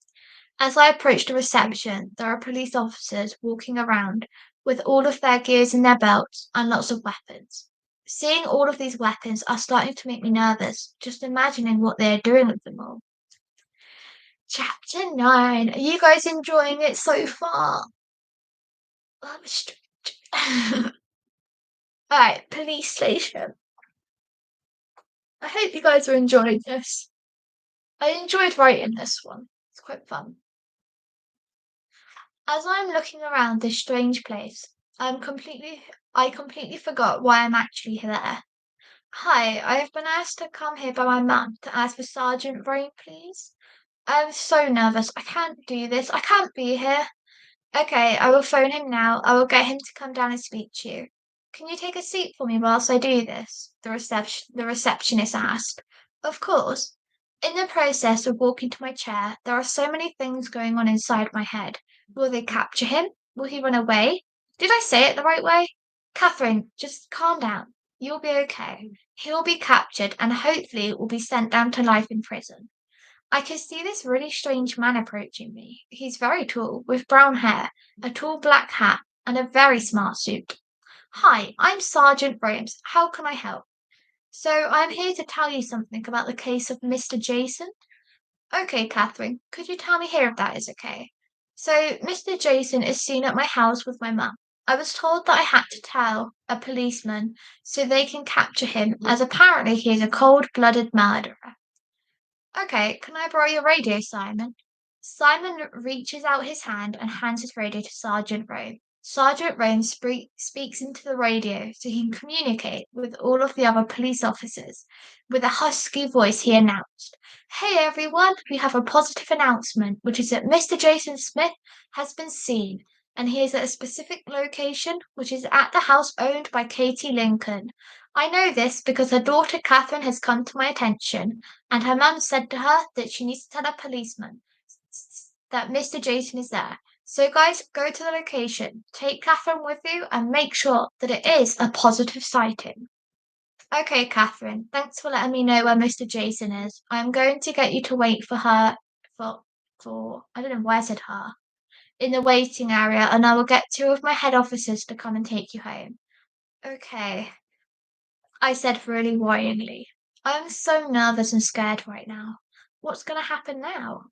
A: As I approach the reception, there are police officers walking around with all of their gears in their belts and lots of weapons. Seeing all of these weapons are starting to make me nervous, just imagining what they are doing with them all. Chapter 9. Are you guys enjoying it so far? That was strange. Alright, police station. I hope you guys are enjoying this. I enjoyed writing this one. It's quite fun. As I'm looking around this strange place, I completely forgot why I'm actually there. Hi, I have been asked to come here by my mum to ask for Sergeant Brain, please. I'm so nervous. I can't do this. I can't be here. Okay, I will phone him now. I will get him to come down and speak to you. Can you take a seat for me whilst I do this? The receptionist asked. Of course. In the process of walking to my chair, there are so many things going on inside my head. Will they capture him? Will he run away? Did I say it the right way? Catherine, just calm down. You'll be okay. He'll be captured and hopefully will be sent down to life in prison. I can see this really strange man approaching me. He's very tall, with brown hair, a tall black hat, and a very smart suit. Hi, I'm Sergeant Williams. How can I help? So I'm here to tell you something about the case of Mr. Jason. Okay, Catherine, could you tell me here if that is okay? So Mr. Jason is seen at my house with my mum. I was told that I had to tell a policeman so they can capture him, as apparently he is a cold-blooded murderer. Okay, can I borrow your radio, Simon? Simon reaches out his hand and hands his radio to Sergeant Rome. Sergeant Rome speaks into the radio so he can communicate with all of the other police officers. With a husky voice, he announced, Hey everyone, we have a positive announcement, which is that Mr. Jason Smith has been seen, and he is at a specific location, which is at the house owned by Katie Lincoln. I know this because her daughter Catherine has come to my attention, and her mum said to her that she needs to tell a policeman that Mr. Jason is there. So, guys, go to the location, take Catherine with you, and make sure that it is a positive sighting. Okay, Catherine, thanks for letting me know where Mr. Jason is. I'm going to get you to wait for her I don't know why I said her, in the waiting area, and I will get two of my head officers to come and take you home. Okay, I said really worryingly. I'm so nervous and scared right now. What's going to happen now?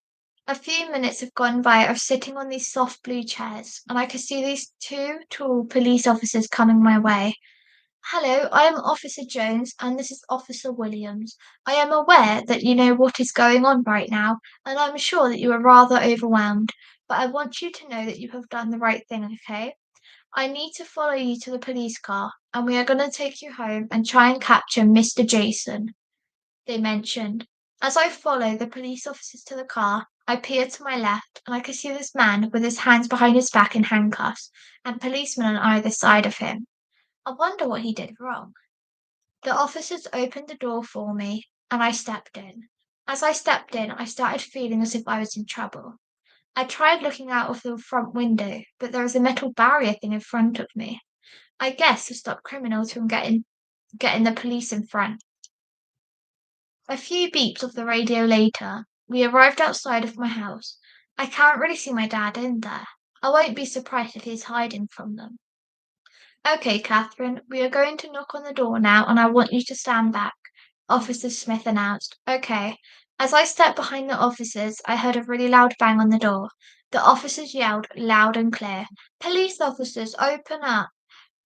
A: A few minutes have gone by of sitting on these soft blue chairs, and I can see these two tall police officers coming my way. Hello, I am Officer Jones, and this is Officer Williams. I am aware that you know what is going on right now, and I'm sure that you are rather overwhelmed, but I want you to know that you have done the right thing, okay? I need to follow you to the police car, and we are going to take you home and try and capture Mr. Jason, they mentioned. As I follow the police officers to the car, I peer to my left, and I can see this man with his hands behind his back in handcuffs, and policemen on either side of him. I wonder what he did wrong. The officers opened the door for me, and I stepped in. As I stepped in, I started feeling as if I was in trouble. I tried looking out of the front window, but there was a metal barrier thing in front of me. I guess to stop criminals from getting the police in front. A few beeps of the radio later, we arrived outside of my house. I can't really see my dad in there. I won't be surprised if he's hiding from them. Okay, Catherine, we are going to knock on the door now, and I want you to stand back, Officer Smith announced. Okay. As I stepped behind the officers, I heard a really loud bang on the door. The officers yelled loud and clear, Police officers, open up!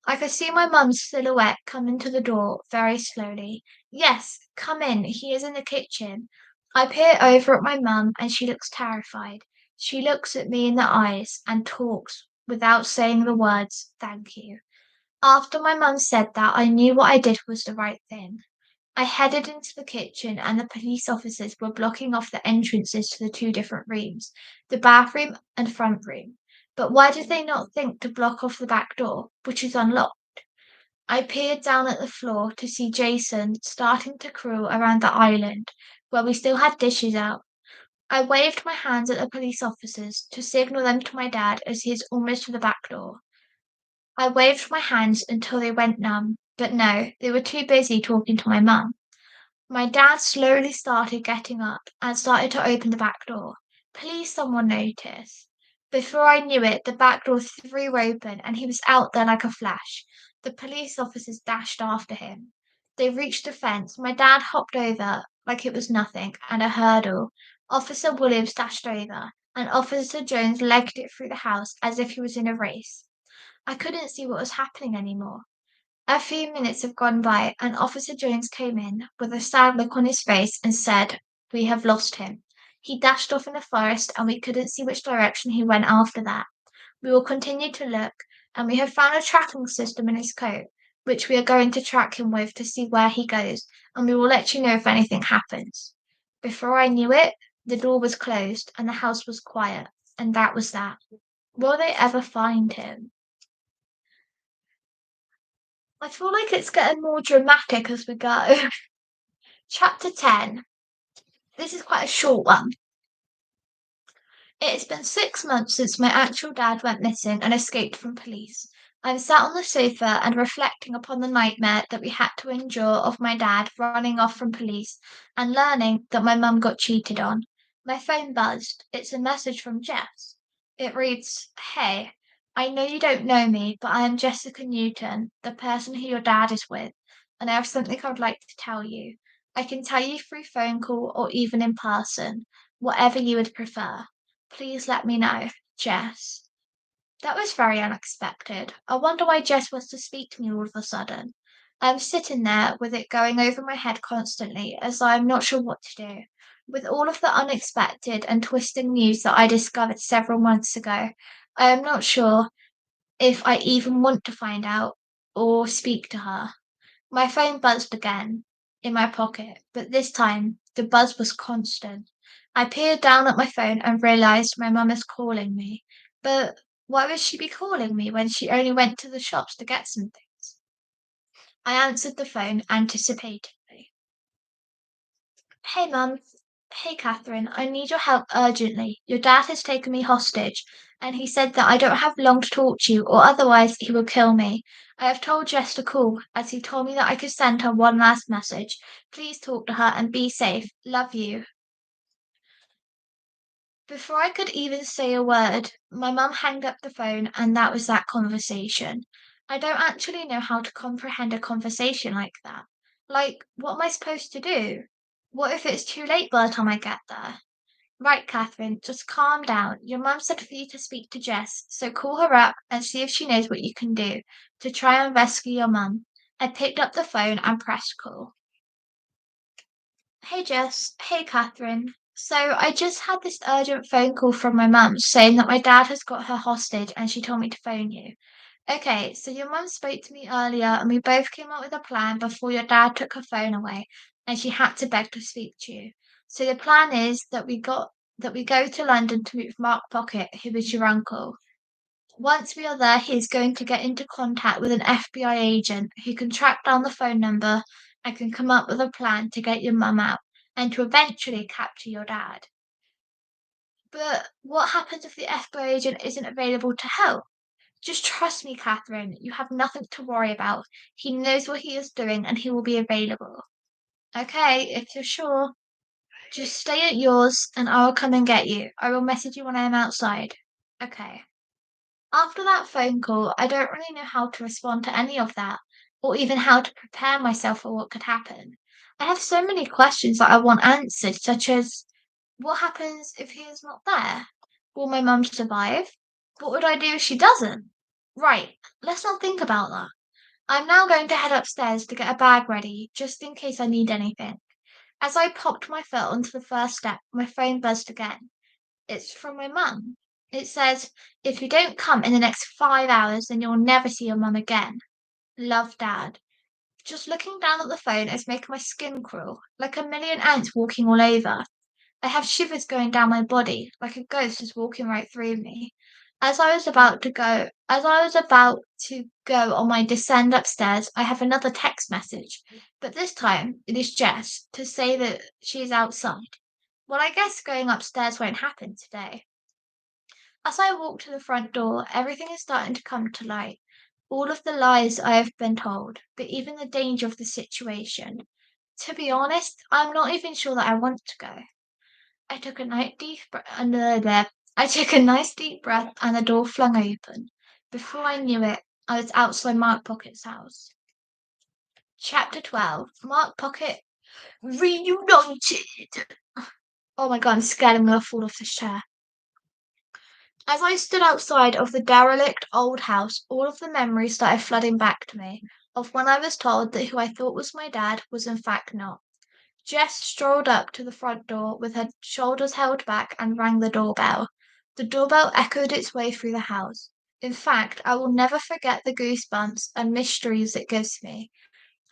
A: I could see my mum's silhouette coming to the door very slowly. Yes, come in. He is in the kitchen. I peer over at my mum and she looks terrified. She looks at me in the eyes and talks without saying the words, thank you. After my mum said that, I knew what I did was the right thing. I headed into the kitchen and the police officers were blocking off the entrances to the two different rooms, the bathroom and front room. But why did they not think to block off the back door, which is unlocked? I peered down at the floor to see Jason starting to crawl around the island where we still had dishes out. I waved my hands at the police officers to signal them to my dad as he is almost to the back door. I waved my hands until they went numb, but no, they were too busy talking to my mum. My dad slowly started getting up and started to open the back door. Please, someone notice. Before I knew it, the back door threw open and he was out there like a flash. The police officers dashed after him. They reached the fence. My dad hopped over like it was nothing and a hurdle. Officer Williams dashed over, and Officer Jones legged it through the house as if he was in a race. I couldn't see what was happening anymore. A few minutes have gone by, and Officer Jones came in with a sad look on his face and said, "We have lost him. He dashed off in the forest, and we couldn't see which direction he went after that. We will continue to look, and we have found a tracking system in his coat, which we are going to track him with to see where he goes, and we will let you know if anything happens." Before I knew it, the door was closed and the house was quiet, and that was that. Will they ever find him? I feel like it's getting more dramatic as we go. Chapter 10. This is quite a short one. It has been 6 months since my actual dad went missing and escaped from police. I'm sat on the sofa and reflecting upon the nightmare that we had to endure of my dad running off from police and learning that my mum got cheated on. My phone buzzed. It's a message from Jess. It reads, "Hey, I know you don't know me, but I am Jessica Newton, the person who your dad is with, and I have something I would like to tell you. I can tell you through phone call or even in person, whatever you would prefer. Please let me know, Jess." That was very unexpected. I wonder why Jess wants to speak to me all of a sudden. I'm sitting there with it going over my head constantly as I am not sure what to do. With all of the unexpected and twisting news that I discovered several months ago, I am not sure if I even want to find out or speak to her. My phone buzzed again in my pocket, but this time the buzz was constant. I peered down at my phone and realized my mum is calling me. But why would she be calling me when she only went to the shops to get some things? I answered the phone anticipatingly. "Hey, Mum. Hey, Catherine. I need your help urgently. Your dad has taken me hostage, and he said that I don't have long to talk to you, or otherwise he will kill me. I have told Jess to call, as he told me that I could send her one last message. Please talk to her and be safe. Love you." Before I could even say a word, my mum hung up the phone, and that was that conversation. I don't actually know how to comprehend a conversation like that. Like, what am I supposed to do? What if it's too late by the time I get there? Right, Catherine, just calm down. Your mum said for you to speak to Jess, so call her up and see if she knows what you can do to try and rescue your mum. I picked up the phone and pressed call. "Hey Jess, hey Catherine. So I just had this urgent phone call from my mum saying that my dad has got her hostage and she told me to phone you. Okay, so your mum spoke to me earlier and we both came up with a plan before your dad took her phone away and she had to beg to speak to you. So the plan is that we go to London to meet with Mark Pocket, who is your uncle. Once we are there, he is going to get into contact with an FBI agent who can track down the phone number and can come up with a plan to get your mum out and to eventually capture your dad. But what happens if the FBI agent isn't available to help? Just trust me, Catherine. You have nothing to worry about. He knows what he is doing and he will be available. Okay, if you're sure. Just stay at yours and I will come and get you. I will message you when I am outside. Okay. After that phone call, I don't really know how to respond to any of that, or even how to prepare myself for what could happen. I have so many questions that I want answered, such as what happens if he is not there? Will my mum survive? What would I do if she doesn't? Right, let's not think about that. I'm now going to head upstairs to get a bag ready, just in case I need anything. As I popped my foot onto the first step, my phone buzzed again. It's from my mum. It says, if you don't come in the next 5 hours, then you'll never see your mum again. Love, Dad. Just looking down at the phone is making my skin crawl, like a million ants walking all over. I have shivers going down my body, like a ghost is walking right through me. As I was about to go on my descent upstairs, I have another text message, but this time it is Jess to say that she is outside. Well, I guess going upstairs won't happen today. As I walk to the front door, everything is starting to come to light. All of the lies I have been told, but even the danger of the situation. To be honest, I'm not even sure that I want to go. I took a nice deep breath under there. I took a nice deep breath and the door flung open. Before I knew it, I was outside Mark Pocket's house. Chapter 12. Mark Pocket reunited. Oh my god, I'm scared I'm gonna fall off this chair. As I stood outside of the derelict old house, all of the memories started flooding back to me of when I was told that who I thought was my dad was in fact not. Jess strolled up to the front door with her shoulders held back and rang the doorbell. The doorbell echoed its way through the house. In fact, I will never forget the goosebumps and mysteries it gives me.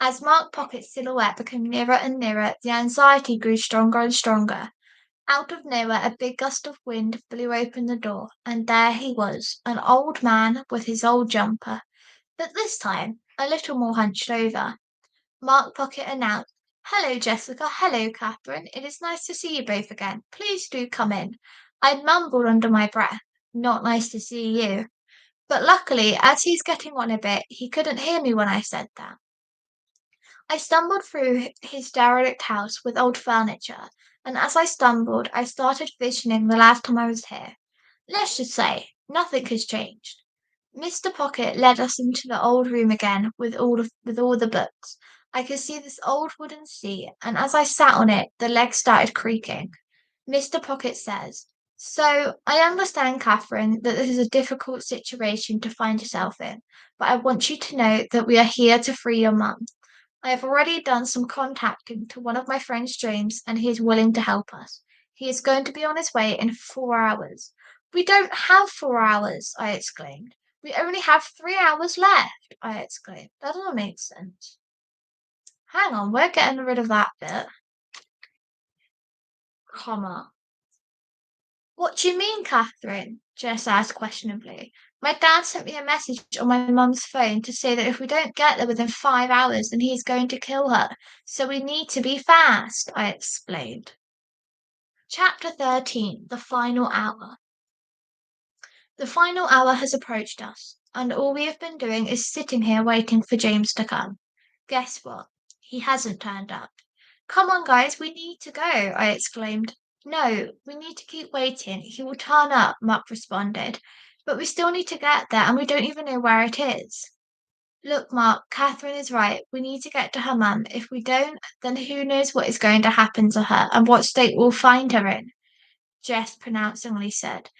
A: As Mark Pocket's silhouette became nearer and nearer, the anxiety grew stronger and stronger. Out of nowhere, a big gust of wind blew open the door, and there he was, an old man with his old jumper, but this time a little more hunched over. Mark Pocket announced, "Hello, Jessica. Hello, Catherine. It is nice to see you both again. Please do come in." I mumbled under my breath, "Not nice to see you." But luckily, as he's getting on a bit, he couldn't hear me when I said that. I stumbled through his derelict house with old furniture, and as I stumbled, I started visioning the last time I was here. Let's just say, nothing has changed. Mr. Pocket led us into the old room again with all the books. I could see this old wooden seat, and as I sat on it, the legs started creaking. Mr. Pocket says, "So I understand, Catherine, that this is a difficult situation to find yourself in, but I want you to know that we are here to free your mum. I have already done some contacting to one of my friend's James, and he is willing to help us. He is going to be on his way in 4 hours." "We don't have 4 hours," I exclaimed. "We only have 3 hours left," I exclaimed. That doesn't make sense. Hang on, we're getting rid of that bit. Comma. "What do you mean, Catherine?" Jess asked questionably. "My dad sent me a message on my mum's phone to say that if we don't get there within 5 hours, then he is going to kill her. So we need to be fast," I explained. Chapter 13. The Final Hour. The final hour has approached us, and all we have been doing is sitting here waiting for James to come. Guess what? He hasn't turned up. "Come on, guys, we need to go," I exclaimed. "No, we need to keep waiting. He will turn up," Mark responded. "But we still need to get there, and we don't even know where it is." "Look, Mark, Catherine is right. We need to get to her mum. If we don't, then who knows what is going to happen to her and what state we'll find her in," Jess pronouncingly said.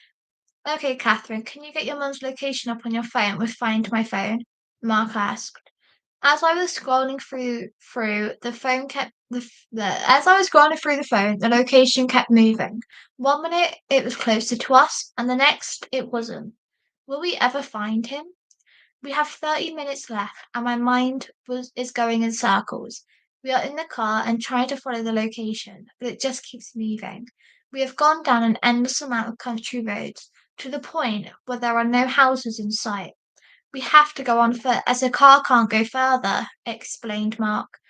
A: "Okay, Catherine, can you get your mum's location up on your phone with Find My Phone?" Mark asked. As I was scrolling through the phone kept as I was scrolling through the phone, the location kept moving. 1 minute it was closer to us, and the next it wasn't. Will we ever find him? We have 30 minutes left, and my mind is going in circles. We are in the car and trying to follow the location, but it just keeps moving. We have gone down an endless amount of country roads to the point where there are no houses in sight. "We have to go on foot, as a car can't go further," explained Mark.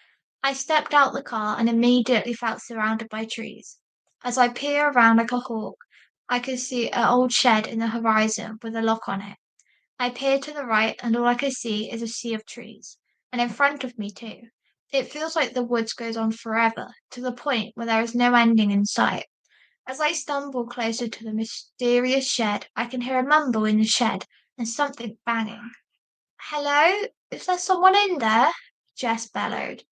A: I stepped out the car and immediately felt surrounded by trees. As I peer around like a hawk, I could see an old shed in the horizon with a lock on it. I peered to the right, and all I could see is a sea of trees, and in front of me too. It feels like the woods goes on forever, to the point where there is no ending in sight. As I stumble closer to the mysterious shed, I can hear a mumble in the shed and something banging. "Hello? Is there someone in there?" Jess bellowed.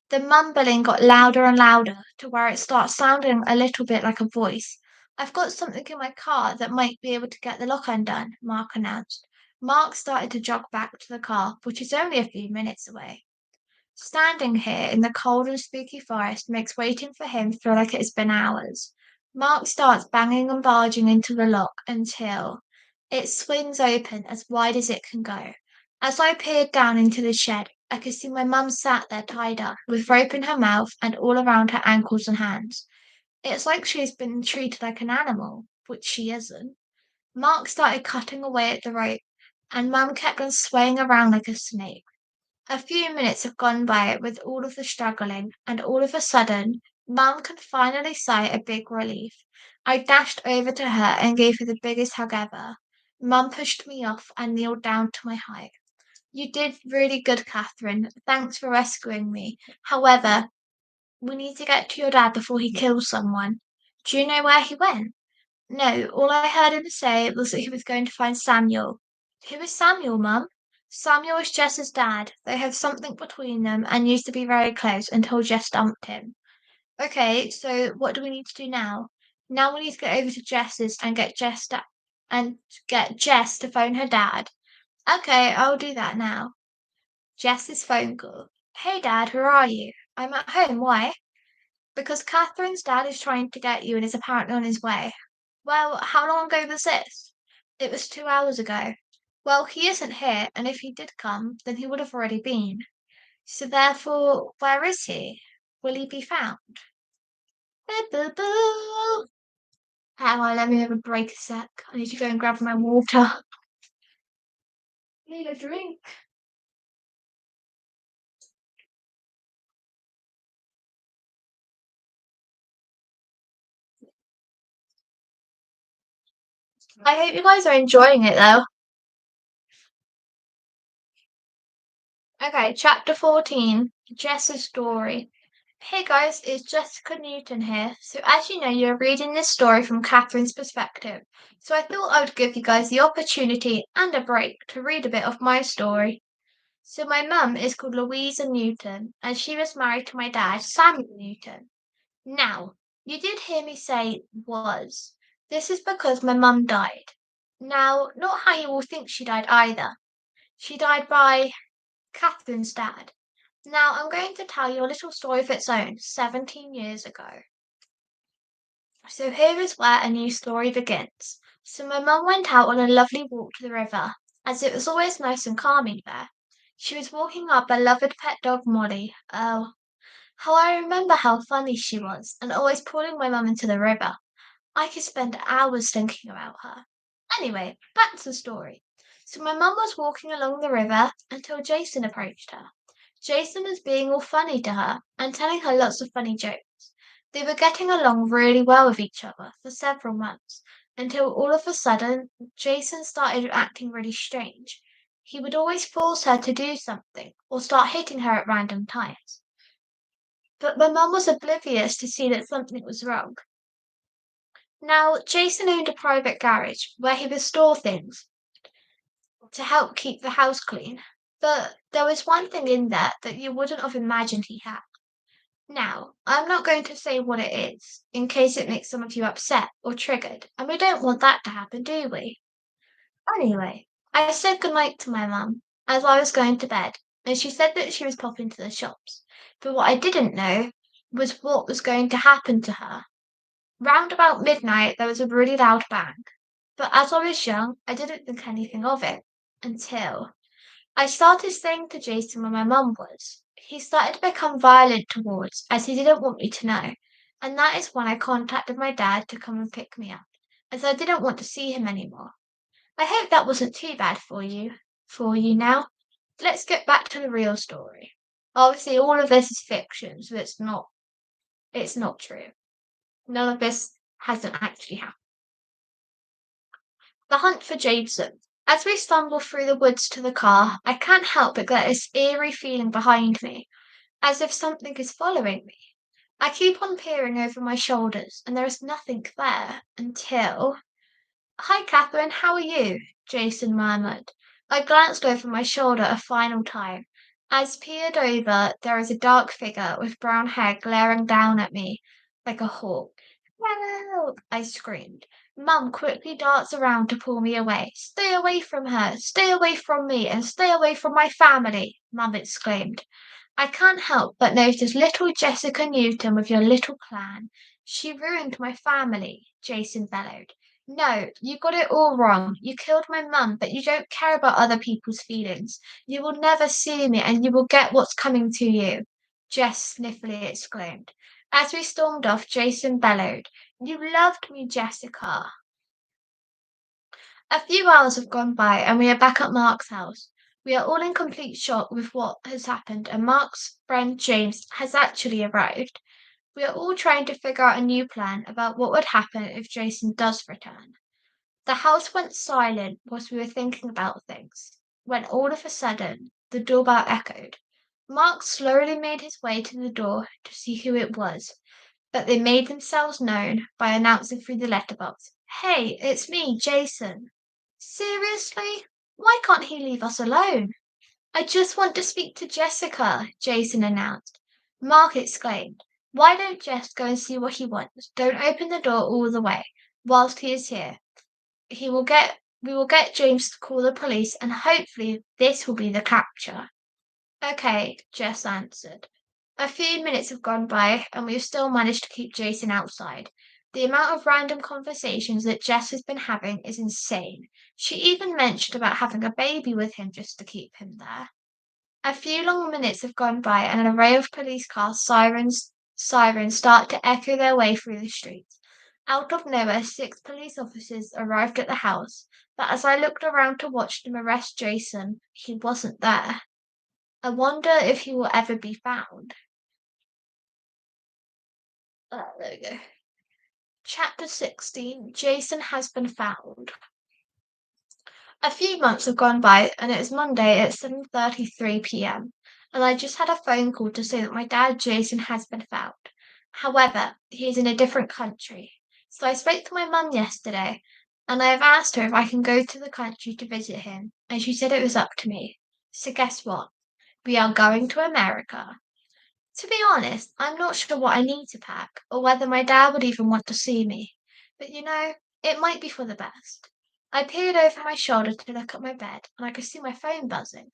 A: The mumbling got louder and louder, to where it starts sounding a little bit like a voice. "I've got something in my car that might be able to get the lock undone," Mark announced. Mark started to jog back to the car, which is only a few minutes away. Standing here in the cold and spooky forest makes waiting for him feel like it's been hours. Mark starts banging and barging into the lock until it swings open as wide as it can go. As I peered down into the shed, I could see my mum sat there tied up, with rope in her mouth and all around her ankles and hands. It's like she's been treated like an animal, which she isn't. Mark started cutting away at the rope, and Mum kept on swaying around like a snake. A few minutes have gone by with all of the struggling, and all of a sudden, Mum can finally sigh a big relief. I dashed over to her and gave her the biggest hug ever. Mum pushed me off and kneeled down to my height. You did really good, Catherine. Thanks for rescuing me. However, we need to get to your dad before he kills someone. Do you know where he went? No, all I heard him say was that he was going to find Samuel. Who is Samuel, Mum? Samuel is Jess's dad. They have something between them and used to be very close until Jess dumped him. Okay, so what do we need to do now? Now we need to get over to Jess's and get Jess to phone her dad. Okay, I'll do that now. Jess's phone call. Hey Dad, where are you? I'm at home, why? Because Catherine's dad is trying to get you and is apparently on his way. Well, how long ago was this? It was 2 hours ago. Well, he isn't here, and if he did come, then he would have already been. So therefore, where is he? Will he be found? Boo boo boo. Hang on, let me have a break a sec. I need to go and grab my water. Need a drink. I hope you guys are enjoying it though. Okay, chapter 14, Jess's story. Hey guys, it's Jessica Newton here. So as you know, you're reading this story from Catherine's perspective. So I thought I would give you guys the opportunity and a break to read a bit of my story. So my mum is called Louisa Newton, and she was married to my dad, Samuel Newton. Now, you did hear me say was. This is because my mum died. Now, not how you all think she died either. She died by Catherine's dad. Now, I'm going to tell you a little story of its own, 17 years ago. So here is where a new story begins. So my mum went out on a lovely walk to the river, as it was always nice and calming there. She was walking our beloved pet dog Molly. Oh, how I remember how funny she was, and always pulling my mum into the river. I could spend hours thinking about her. Anyway, back to the story. So my mum was walking along the river until Jason approached her. Jason was being all funny to her and telling her lots of funny jokes. They were getting along really well with each other for several months until all of a sudden Jason started acting really strange. He would always force her to do something or start hitting her at random times. But my mum was oblivious to see that something was wrong. Now, Jason owned a private garage where he would store things to help keep the house clean. But there was one thing in there that you wouldn't have imagined he had. Now, I'm not going to say what it is, in case it makes some of you upset or triggered, and we don't want that to happen, do we? Anyway, I said goodnight to my mum as I was going to bed, and she said that she was popping to the shops. But what I didn't know was what was going to happen to her. Round about midnight, there was a really loud bang. But as I was young, I didn't think anything of it until I started saying to Jason where my mum was. He started to become violent towards, as he didn't want me to know. And that is when I contacted my dad to come and pick me up, as I didn't want to see him anymore. I hope that wasn't too bad for you now. Let's get back to the real story. Obviously, all of this is fiction, so it's not true. None of this hasn't actually happened. The hunt for Jason. As we stumble through the woods to the car, I can't help but get this eerie feeling behind me, as if something is following me. I keep on peering over my shoulders, and there is nothing there until. Hi, Catherine, how are you? Jason murmured. I glanced over my shoulder a final time. As peered over, there is a dark figure with brown hair glaring down at me like a hawk. Help! I screamed. Mum quickly darts around to pull me away. Stay away from her! Stay away from me! And stay away from my family! Mum exclaimed. I can't help but notice little Jessica Newton with your little clan. She ruined my family, Jason bellowed. No, you got it all wrong. You killed my mum, but you don't care about other people's feelings. You will never see me, and you will get what's coming to you, Jess sniffily exclaimed. As we stormed off, Jason bellowed, You loved me, Jessica. A few hours have gone by, and we are back at Mark's house. We are all in complete shock with what has happened, and Mark's friend James has actually arrived. We are all trying to figure out a new plan about what would happen if Jason does return. The house went silent whilst we were thinking about things, when all of a sudden the doorbell echoed. Mark slowly made his way to the door to see who it was, but they made themselves known by announcing through the letterbox, Hey, it's me, Jason. Seriously? Why can't he leave us alone? I just want to speak to Jessica, Jason announced. Mark exclaimed, Why don't Jess go and see what he wants? Don't open the door all the way. Whilst he is here, we will get James to call the police and hopefully this will be the capture. Okay, Jess answered. A few minutes have gone by and we've still managed to keep Jason outside. The amount of random conversations that Jess has been having is insane. She even mentioned about having a baby with him just to keep him there. A few long minutes have gone by and an array of police cars sirens start to echo their way through the streets. Out of nowhere, 6 police officers arrived at the house, but as I looked around to watch them arrest Jason, he wasn't there. I wonder if he will ever be found. There we go. Chapter 16 Jason has been found. A few months have gone by, and it is Monday at 7:33 p.m., and I just had a phone call to say that my dad Jason has been found. However, he is in a different country. So I spoke to my mum yesterday, and I have asked her if I can go to the country to visit him, and she said it was up to me. So guess what? We are going to America. To be honest, I'm not sure what I need to pack, or whether my dad would even want to see me. But it might be for the best. I peered over my shoulder to look at my bed, and I could see my phone buzzing.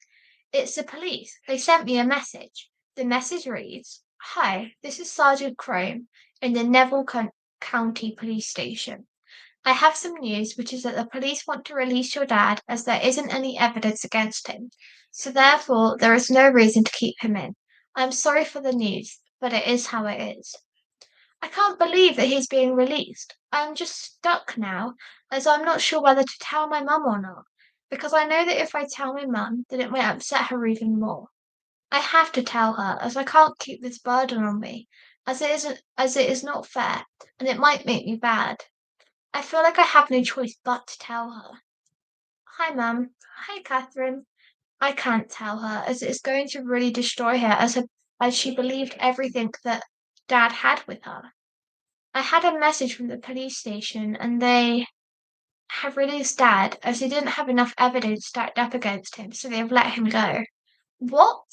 A: It's the police. They sent me a message. The message reads, Hi, this is Sergeant Crome in the County Police Station. I have some news, which is that the police want to release your dad as there isn't any evidence against him. So therefore, there is no reason to keep him in. I'm sorry for the news, but it is how it is. I can't believe that he's being released. I'm just stuck now, as I'm not sure whether to tell my mum or not, because I know that if I tell my mum, then it might upset her even more. I have to tell her, as I can't keep this burden on me, as it is not fair, and it might make me bad. I feel like I have no choice but to tell her. Hi, Mum. Hi, Catherine. I can't tell her, as it's going to really destroy her as she believed everything that Dad had with her. I had a message from the police station, and they have released Dad as they didn't have enough evidence stacked up against him, so they have let him go. What?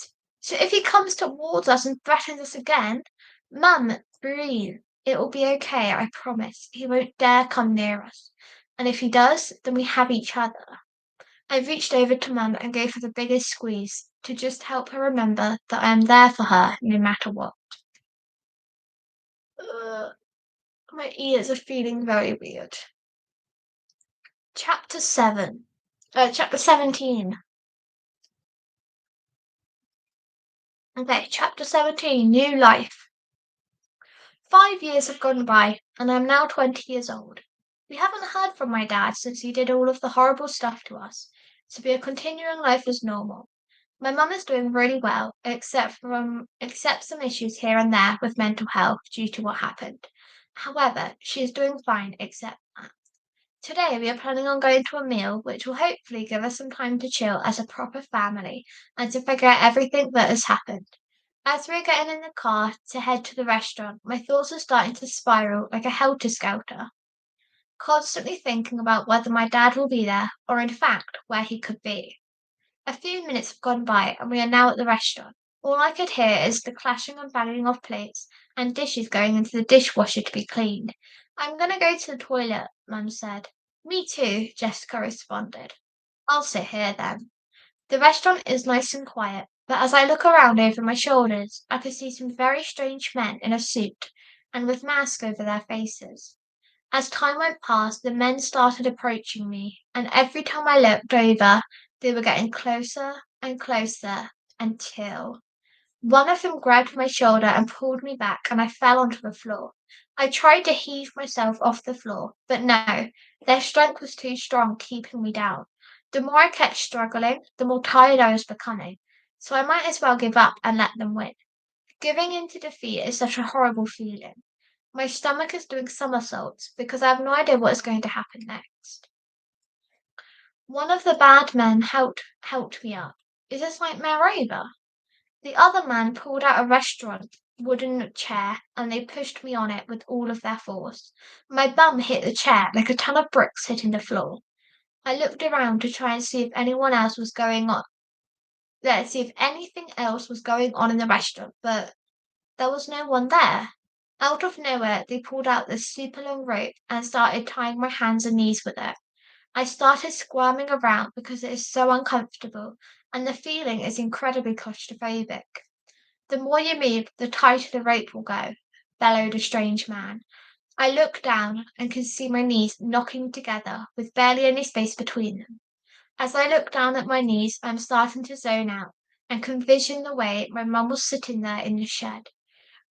A: So if he comes towards us and threatens us again, Mum, breathe. It will be okay, I promise. He won't dare come near us. And if he does, then we have each other. I reached over to Mum and gave her the biggest squeeze to just help her remember that I am there for her no matter what. My ears are feeling very weird. Chapter 17. Okay, Chapter 17, New Life. 5 years have gone by, and I'm now 20 years old. We haven't heard from my dad since he did all of the horrible stuff to us, so we are continuing life as normal. My mum is doing really well, except some issues here and there with mental health due to what happened. However, she is doing fine except that. Today we are planning on going to a meal which will hopefully give us some time to chill as a proper family and to figure out everything that has happened. As we're getting in the car to head to the restaurant, my thoughts are starting to spiral like a helter-skelter, constantly thinking about whether my dad will be there or in fact where he could be. A few minutes have gone by and we are now at the restaurant. All I could hear is the clashing and banging of plates and dishes going into the dishwasher to be cleaned. I'm gonna go to the toilet, Mum said. Me too, Jessica responded. I'll sit here then. The restaurant is nice and quiet, but as I look around over my shoulders, I can see some very strange men in a suit and with masks over their faces. As time went past, the men started approaching me, and every time I looked over, they were getting closer and closer until one of them grabbed my shoulder and pulled me back, and I fell onto the floor. I tried to heave myself off the floor, but no, their strength was too strong, keeping me down. The more I kept struggling, the more tired I was becoming, so I might as well give up and let them win. Giving in to defeat is such a horrible feeling. My stomach is doing somersaults because I have no idea what is going to happen next. One of the bad men helped me up. Is this nightmare over? The other man pulled out a restaurant wooden chair and they pushed me on it with all of their force. My bum hit the chair like a ton of bricks hitting the floor. I looked around to try and see if anyone else was going on. Let's see if anything else was going on in the restaurant, but there was no one there. Out of nowhere, they pulled out this super long rope and started tying my hands and knees with it. I started squirming around because it is so uncomfortable and the feeling is incredibly claustrophobic. The more you move, the tighter the rope will go, bellowed a strange man. I look down and can see my knees knocking together with barely any space between them. As I look down at my knees, I'm starting to zone out and can vision the way my mum was sitting there in the shed.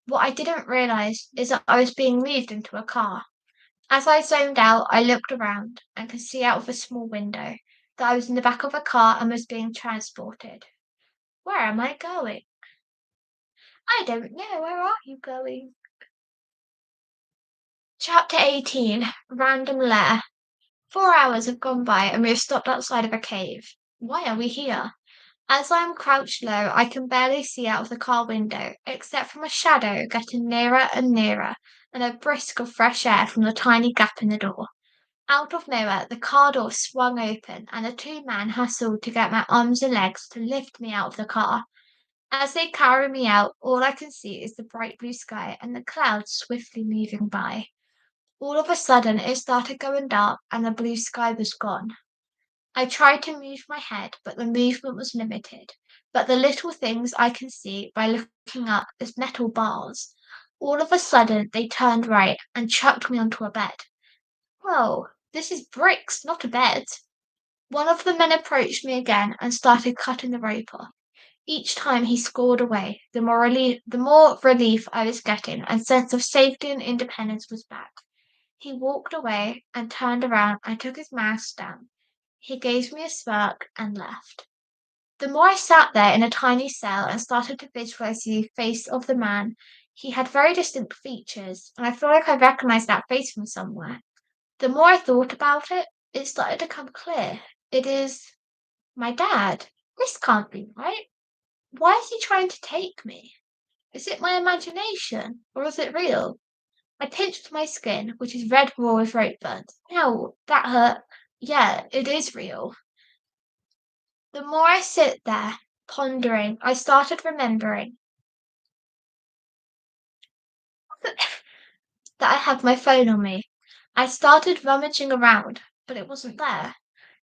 A: What I didn't realize is that I was being moved into a car. As I zoned out, I looked around and could see out of a small window that I was in the back of a car and was being transported. Where am I going? I don't know. Where are you going? Chapter 18 Random Lair. 4 hours have gone by and we have stopped outside of a cave. Why are we here? As I am crouched low, I can barely see out of the car window, except from a shadow getting nearer and nearer, and a brisk of fresh air from the tiny gap in the door. Out of nowhere, the car door swung open, and the two men hustled to get my arms and legs to lift me out of the car. As they carry me out, all I can see is the bright blue sky and the clouds swiftly moving by. All of a sudden, it started going dark and the blue sky was gone. I tried to move my head, but the movement was limited. But the little things I can see by looking up is metal bars. All of a sudden, they turned right and chucked me onto a bed. Whoa, this is bricks, not a bed. One of the men approached me again and started cutting the rope off. Each time he scored away, the more relief I was getting and sense of safety and independence was back. He walked away and turned around and took his mask down. He gave me a smirk and left. The more I sat there in a tiny cell and started to visualize the face of the man, he had very distinct features, and I feel like I recognized that face from somewhere. The more I thought about it, it started to come clear. It is my dad. This can't be right. Why is he trying to take me? Is it my imagination, or is it real? I pinched my skin, which is red raw with rope burns. Ow, that hurt. Yeah, it is real. The more I sit there, pondering, I started remembering that I had my phone on me. I started rummaging around, but it wasn't there.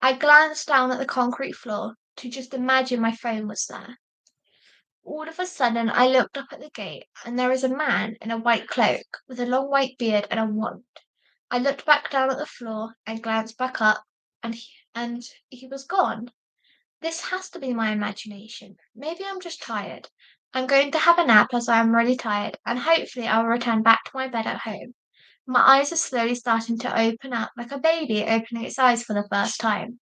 A: I glanced down at the concrete floor to just imagine my phone was there. All of a sudden, I looked up at the gate, and there was a man in a white cloak with a long white beard and a wand. I looked back down at the floor and glanced back up, and he was gone. This has to be my imagination. Maybe I'm just tired. I'm going to have a nap as I am really tired, and hopefully I will return back to my bed at home. My eyes are slowly starting to open up like a baby opening its eyes for the first time.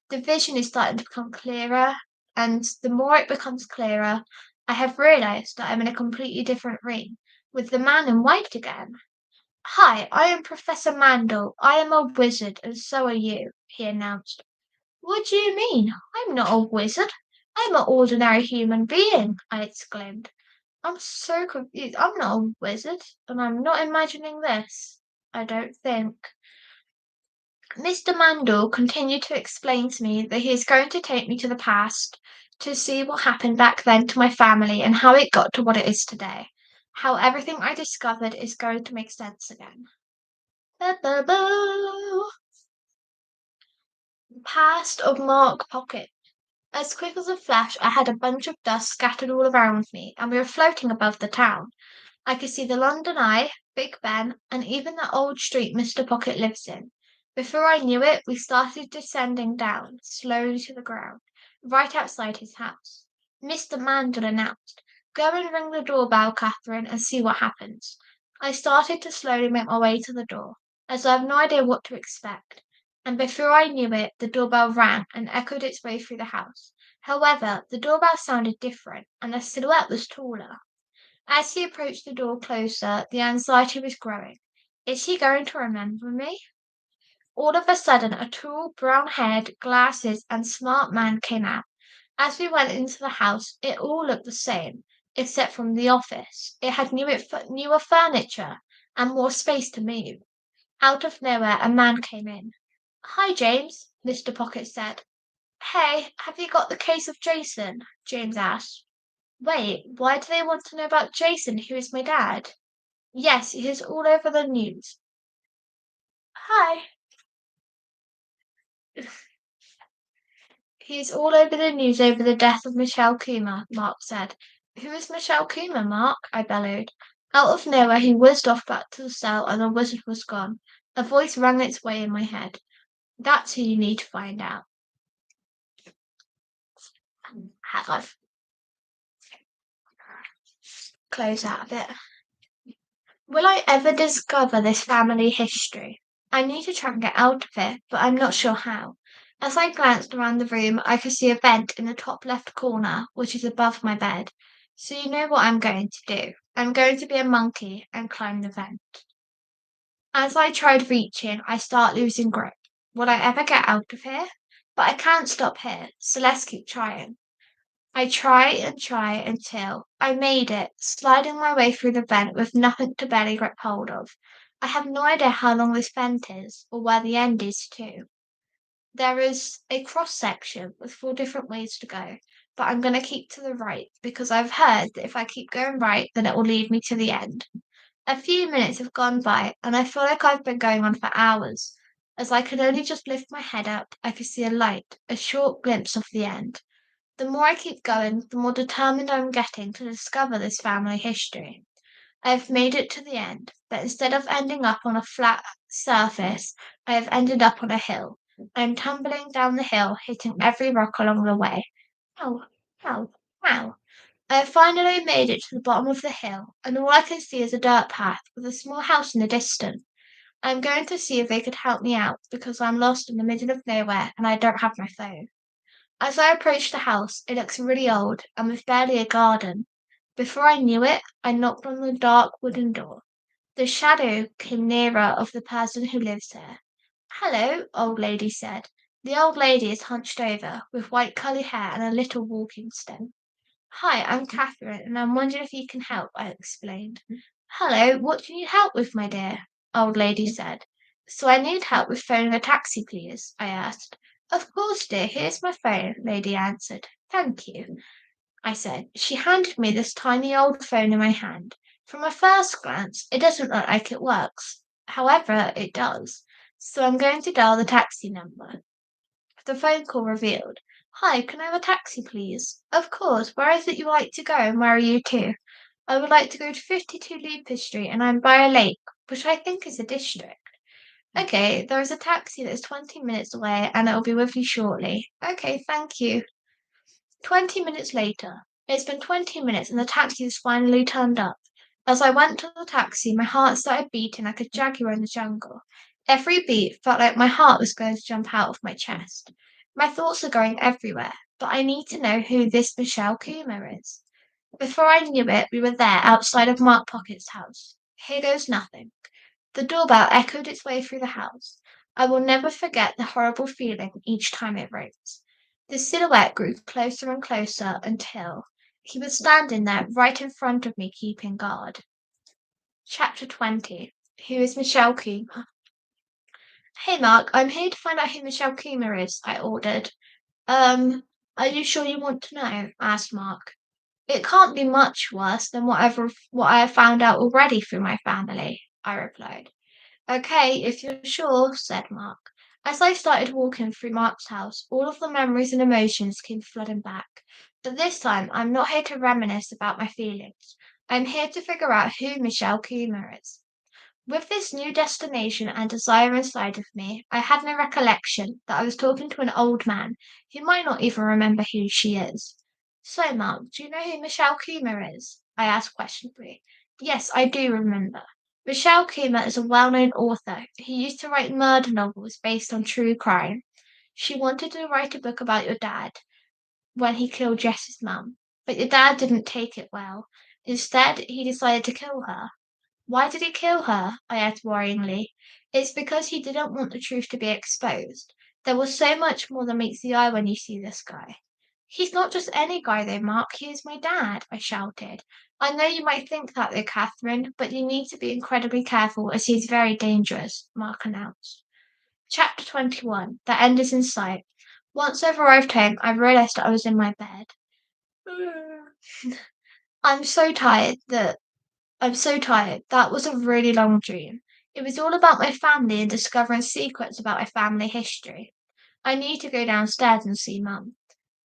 A: The vision is starting to become clearer, and the more it becomes clearer, I have realized that I'm in a completely different room with the man in white again. Hi, I am Professor Mandel. I am a wizard, and so are you, he announced. What do you mean? I'm not a wizard. I'm an ordinary human being, I exclaimed. I'm so confused. I'm not a wizard, and I'm not imagining this. I don't think. Mr. Mandel continued to explain to me that he is going to take me to the past to see what happened back then to my family and how it got to what it is today. how everything I discovered is going to make sense again. Ba-ba-boo. Past of Mark Pocket. As quick as a flash, I had a bunch of dust scattered all around me, and we were floating above the town. I could see the London Eye, Big Ben, and even the old street Mr. Pocket lives in. Before I knew it, we started descending down, slowly to the ground, right outside his house. Mr. Mandel announced, "Go and ring the doorbell, Catherine, and see what happens." I started to slowly make my way to the door, as I have no idea what to expect, and before I knew it, the doorbell rang and echoed its way through the house. However, the doorbell sounded different, and the silhouette was taller. As he approached the door closer, the anxiety was growing. Is he going to remember me? All of a sudden, a tall, brown-haired, glasses, and smart man came out. As we went into the house, it all looked the same, except from the office. It had newer furniture and more space to move. Out of nowhere, a man came in. "Hi, James," Mr. Pocket said. "Hey, have you got the case of Jason?" James asked. "Wait, why do they want to know about Jason, who is my dad?" "Yes, he's all over the news." "Hi." "He's all over the news over the death of Michelle Coomer," Mark said. "Who is Michelle Coomer, Mark?" I bellowed. Out of nowhere he whizzed off back to the cell and the wizard was gone. A voice rang its way in my head. "That's who you need to find out." Hang on. Close out of it. Will I ever discover this family history? I need to try and get out of it, but I'm not sure how. As I glanced around the room, I could see a vent in the top left corner, which is above my bed. So you know what I'm going to do. I'm going to be a monkey and climb the vent. As I tried reaching, I start losing grip. Will I ever get out of here? But I can't stop here, so let's keep trying. I try and try until I made it, sliding my way through the vent with nothing to barely grip hold of. I have no idea how long this vent is, or where the end is too. There is a cross section with 4 different ways to go, but I'm going to keep to the right because I've heard that if I keep going right, then it will lead me to the end. A few minutes have gone by, and I feel like I've been going on for hours. As I could only just lift my head up, I could see a light, a short glimpse of the end. The more I keep going, the more determined I'm getting to discover this family history. I have made it to the end, but instead of ending up on a flat surface, I have ended up on a hill. I am tumbling down the hill, hitting every rock along the way. Ow, ow, ow. I have finally made it to the bottom of the hill, and all I can see is a dirt path with a small house in the distance. I am going to see if they could help me out because I am lost in the middle of nowhere and I don't have my phone. As I approached the house, it looks really old and with barely a garden. Before I knew it, I knocked on the dark wooden door. The shadow came nearer of the person who lives there. "Hello," old lady said. The old lady is hunched over, with white curly hair and a little walking stick. "Hi, I'm Catherine, and I'm wondering if you can help," I explained. "Hello, what do you need help with, my dear?" old lady said. "So I need help with phoning a taxi, please?" I asked. "Of course, dear, here's my phone," lady answered. "Thank you," I said. She handed me this tiny old phone in my hand. From a first glance, it doesn't look like it works. However, it does. So I'm going to dial the taxi number. The phone call revealed. "Hi, can I have a taxi, please?" "Of course. Where is it you would like to go, and where are you to?" "I would like to go to 52 Leaper Street, and I'm by a lake, which I think is a district." "Okay, there is a taxi that is 20 minutes away, and it will be with you shortly." "Okay, thank you." 20 minutes later. It's been 20 minutes, and the taxi has finally turned up. As I went to the taxi, my heart started beating like a jaguar in the jungle. Every beat felt like my heart was going to jump out of my chest. My thoughts are going everywhere, but I need to know who this Michelle Coomer is. Before I knew it, we were there outside of Mark Pocket's house. Here goes nothing. The doorbell echoed its way through the house. I will never forget the horrible feeling each time it rings. The silhouette grew closer and closer until he was standing there right in front of me, keeping guard. Chapter 20. Who is Michelle Coomer? "Hey, Mark, I'm here to find out who Michelle Coomer is," I ordered. Are you sure you want to know?" asked Mark. It can't be much worse than what I have found out already through my family, I replied. Okay, if you're sure, said Mark. As I started walking through Mark's house, all of the memories and emotions came flooding back. But this time, I'm not here to reminisce about my feelings. I'm here to figure out who Michelle Coomer is. With this new destination and desire inside of me, I had no recollection that I was talking to an old man who might not even remember who she is. So, Mark, do you know who Michelle Coomer is? I asked questionably. Yes, I do remember. Michelle Coomer is a well-known author who used to write murder novels based on true crime. She wanted to write a book about your dad when he killed Jess's mum, but your dad didn't take it well. Instead, he decided to kill her. Why did he kill her? I asked worryingly. It's because he didn't want the truth to be exposed. There was so much more that meets the eye when you see this guy. He's not just any guy though, Mark. He is my dad, I shouted. I know you might think that though, Catherine, but you need to be incredibly careful as he's very dangerous, Mark announced. Chapter 21. The end is in sight. Once I've arrived home, I realised I was in my bed. I'm so tired that I'm so tired. That was a really long dream. It was all about my family and discovering secrets about my family history. I need to go downstairs and see Mum.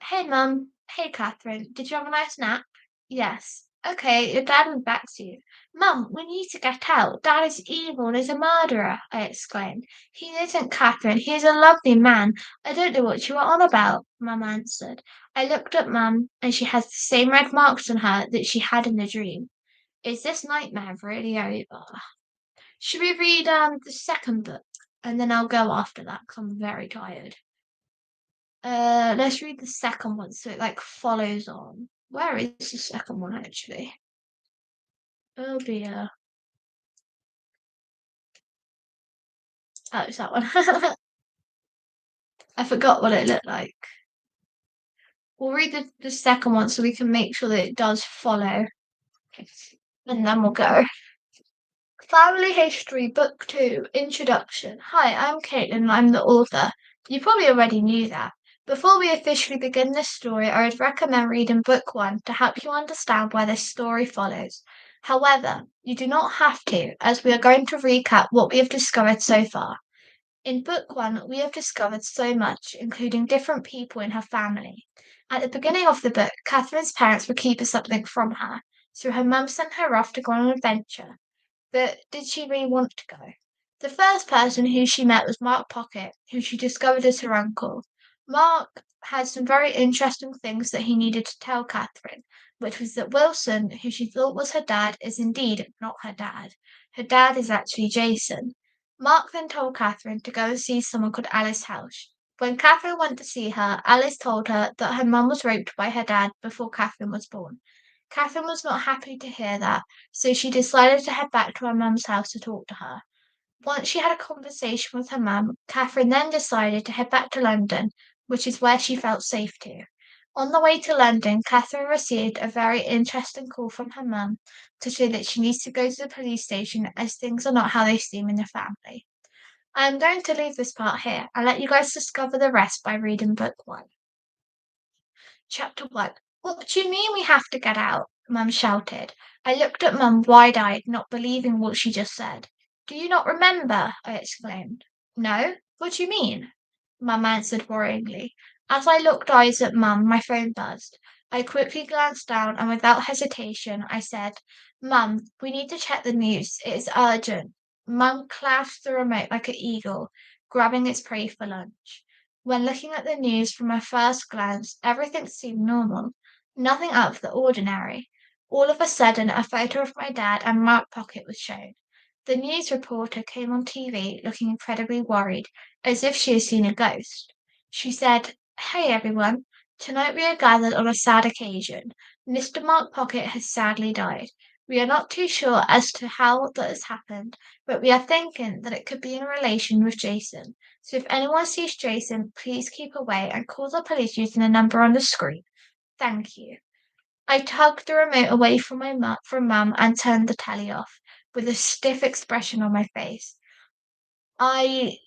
A: Hey, Mum. Hey, Catherine. Did you have a nice nap? Yes. Okay, your dad went back to you. Mum, we need to get out. Dad is evil and is a murderer, I exclaimed. He isn't, Catherine. He is a lovely man. I don't know what you are on about, Mum answered. I looked at Mum, and she has the same red marks on her that she had in the dream. Is this nightmare really over? Should we read the second book? And then I'll go after that because I'm very tired. Let's read the second one so it like follows on. Where is the second one actually? Oh dear. Oh, it's that one. I forgot what it looked like. We'll read the second one so we can make sure that it does follow. And then we'll go. Family History, Book 2, Introduction. Hi, I'm Caitlin and I'm the author. You probably already knew that. Before we officially begin this story, I would recommend reading Book 1 to help you understand where this story follows. However, you do not have to, as we are going to recap what we have discovered so far. In Book 1, we have discovered so much, including different people in her family. At the beginning of the book, Catherine's parents were keeping something from her, so her mum sent her off to go on an adventure. But did she really want to go? The first person who she met was Mark Pocket, who she discovered as her uncle. Mark had some very interesting things that he needed to tell Catherine, which was that Wilson, who she thought was her dad, is indeed not her dad. Her dad is actually Jason. Mark then told Catherine to go and see someone called Alice House. When Catherine went to see her, Alice told her that her mum was raped by her dad before Catherine was born. Catherine was not happy to hear that, so she decided to head back to her mum's house to talk to her. Once she had a conversation with her mum, Catherine then decided to head back to London, which is where she felt safe to. On the way to London, Catherine received a very interesting call from her mum to say that she needs to go to the police station as things are not how they seem in the family. I am going to leave this part here and let you guys discover the rest by reading book 1. Chapter 1. What do you mean we have to get out? Mum shouted. I looked at Mum wide-eyed, not believing what she just said. Do you not remember? I exclaimed. No? What do you mean? Mum answered worryingly. As I locked eyes at Mum, my phone buzzed. I quickly glanced down and without hesitation I said, Mum, we need to check the news. It is urgent. Mum clasped the remote like an eagle, grabbing its prey for lunch. When looking at the news from a first glance, everything seemed normal, nothing out of the ordinary. All of a sudden, a photo of my dad and Mark Pocket was shown. The news reporter came on TV looking incredibly worried, as if she had seen a ghost. She said, Hey everyone, tonight we are gathered on a sad occasion. Mr. Mark Pocket has sadly died. We are not too sure as to how that has happened, but we are thinking that it could be in relation with Jason. So if anyone sees Jason, please keep away and call the police using the number on the screen. Thank you. I tugged the remote away from from Mum and turned the telly off, with a stiff expression on my face. I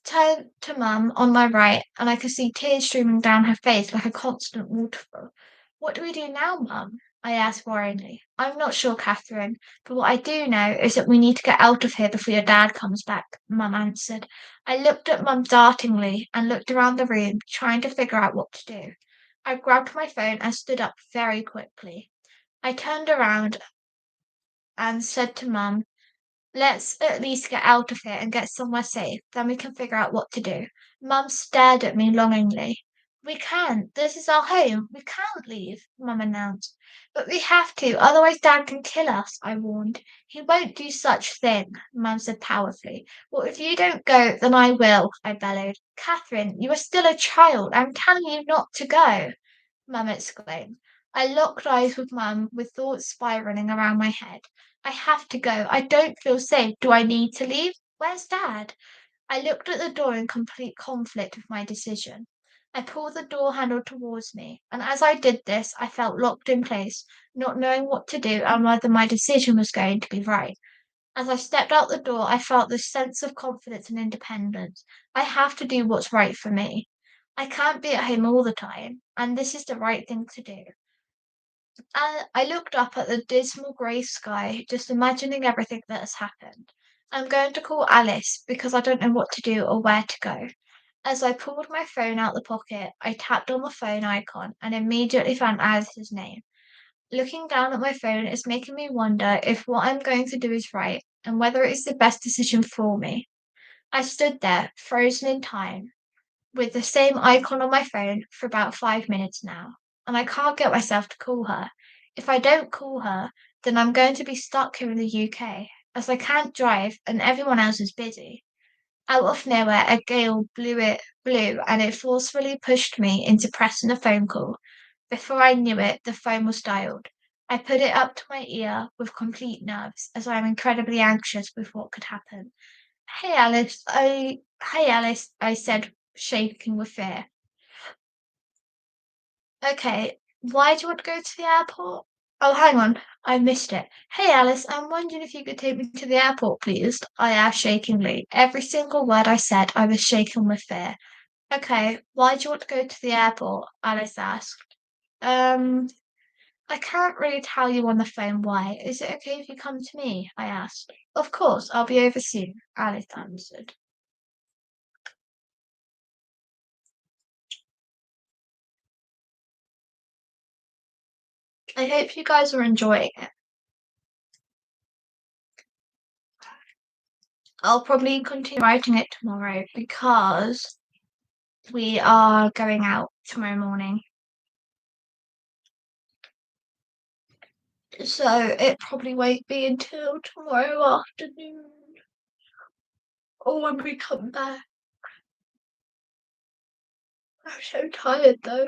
A: turned to Mum on my right, and I could see tears streaming down her face like a constant waterfall. What do we do now, Mum? I asked worryingly. I'm not sure, Catherine, but what I do know is that we need to get out of here before your dad comes back, Mum answered. I looked at Mum dartingly and looked around the room, trying to figure out what to do. I grabbed my phone and stood up very quickly. I turned around and said to Mum, let's at least get out of here and get somewhere safe. Then we can figure out what to do. Mum stared at me longingly. We can't. This is our home. We can't leave, Mum announced. But we have to, otherwise Dad can kill us, I warned. He won't do such thing, Mum said powerfully. Well, if you don't go, then I will, I bellowed. Catherine, you are still a child. I'm telling you not to go. Mum exclaimed. I locked eyes with Mum, with thoughts spiraling around my head. I have to go. I don't feel safe. Do I need to leave? Where's Dad? I looked at the door in complete conflict with my decision. I pulled the door handle towards me, and as I did this, I felt locked in place, not knowing what to do and whether my decision was going to be right. As I stepped out the door, I felt this sense of confidence and independence. I have to do what's right for me. I can't be at home all the time, and this is the right thing to do. I looked up at the dismal grey sky, just imagining everything that has happened. I'm going to call Alice because I don't know what to do or where to go. As I pulled my phone out the pocket, I tapped on the phone icon and immediately found Alice's name. Looking down at my phone is making me wonder if what I'm going to do is right and whether it is the best decision for me. I stood there, frozen in time, with the same icon on my phone for about 5 minutes now, and I can't get myself to call her. If I don't call her, then I'm going to be stuck here in the UK, as I can't drive and everyone else is busy. Out of nowhere, a gale blew, and it forcefully pushed me into pressing a phone call. Before I knew it, the phone was dialed. I put it up to my ear with complete nerves, as I am incredibly anxious with what could happen. Hey Alice, I said, shaking with fear. Okay, why do you want to go to the airport? Oh, hang on, I missed it. Hey Alice, I'm wondering if you could take me to the airport, please. I asked shakingly. Every single word I said, I was shaken with fear. Okay, why do you want to go to the airport? Alice asked. Um, I can't really tell you on the phone why. Is it okay if you come to me? I asked. Of course, I'll be over soon, Alice answered. I hope you guys are enjoying it. I'll probably continue writing it tomorrow because we are going out tomorrow morning. So it probably won't be until tomorrow afternoon or when we come back. I'm so tired though.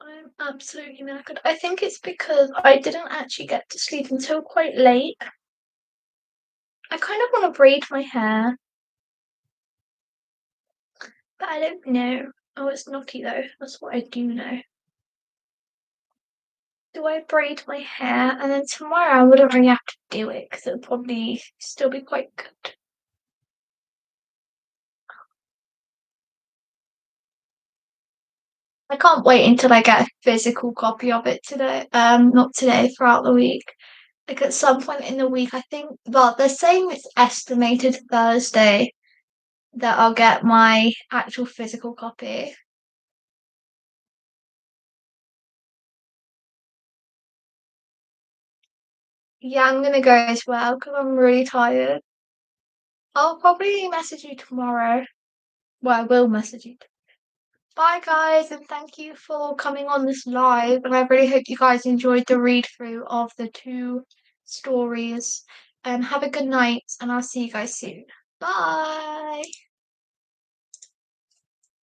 A: I'm absolutely knackered. I think it's because I didn't actually get to sleep until quite late. I kind of want to braid my hair, but I don't know. Oh, it's naughty though. That's what I do know. Do I braid my hair? And then tomorrow I wouldn't really have to do it because it'll probably still be quite good. I can't wait until I get a physical copy of it today. Not today, throughout the week. Like at some point in the week, I think. Well, they're saying it's estimated Thursday that I'll get my actual physical copy. Yeah, I'm gonna go as well because I'm really tired. I'll probably message you tomorrow. Well, I will message you. Bye, guys, and thank you for coming on this live. And I really hope you guys enjoyed the read through of the two stories. And have a good night, and I'll see you guys soon. Bye.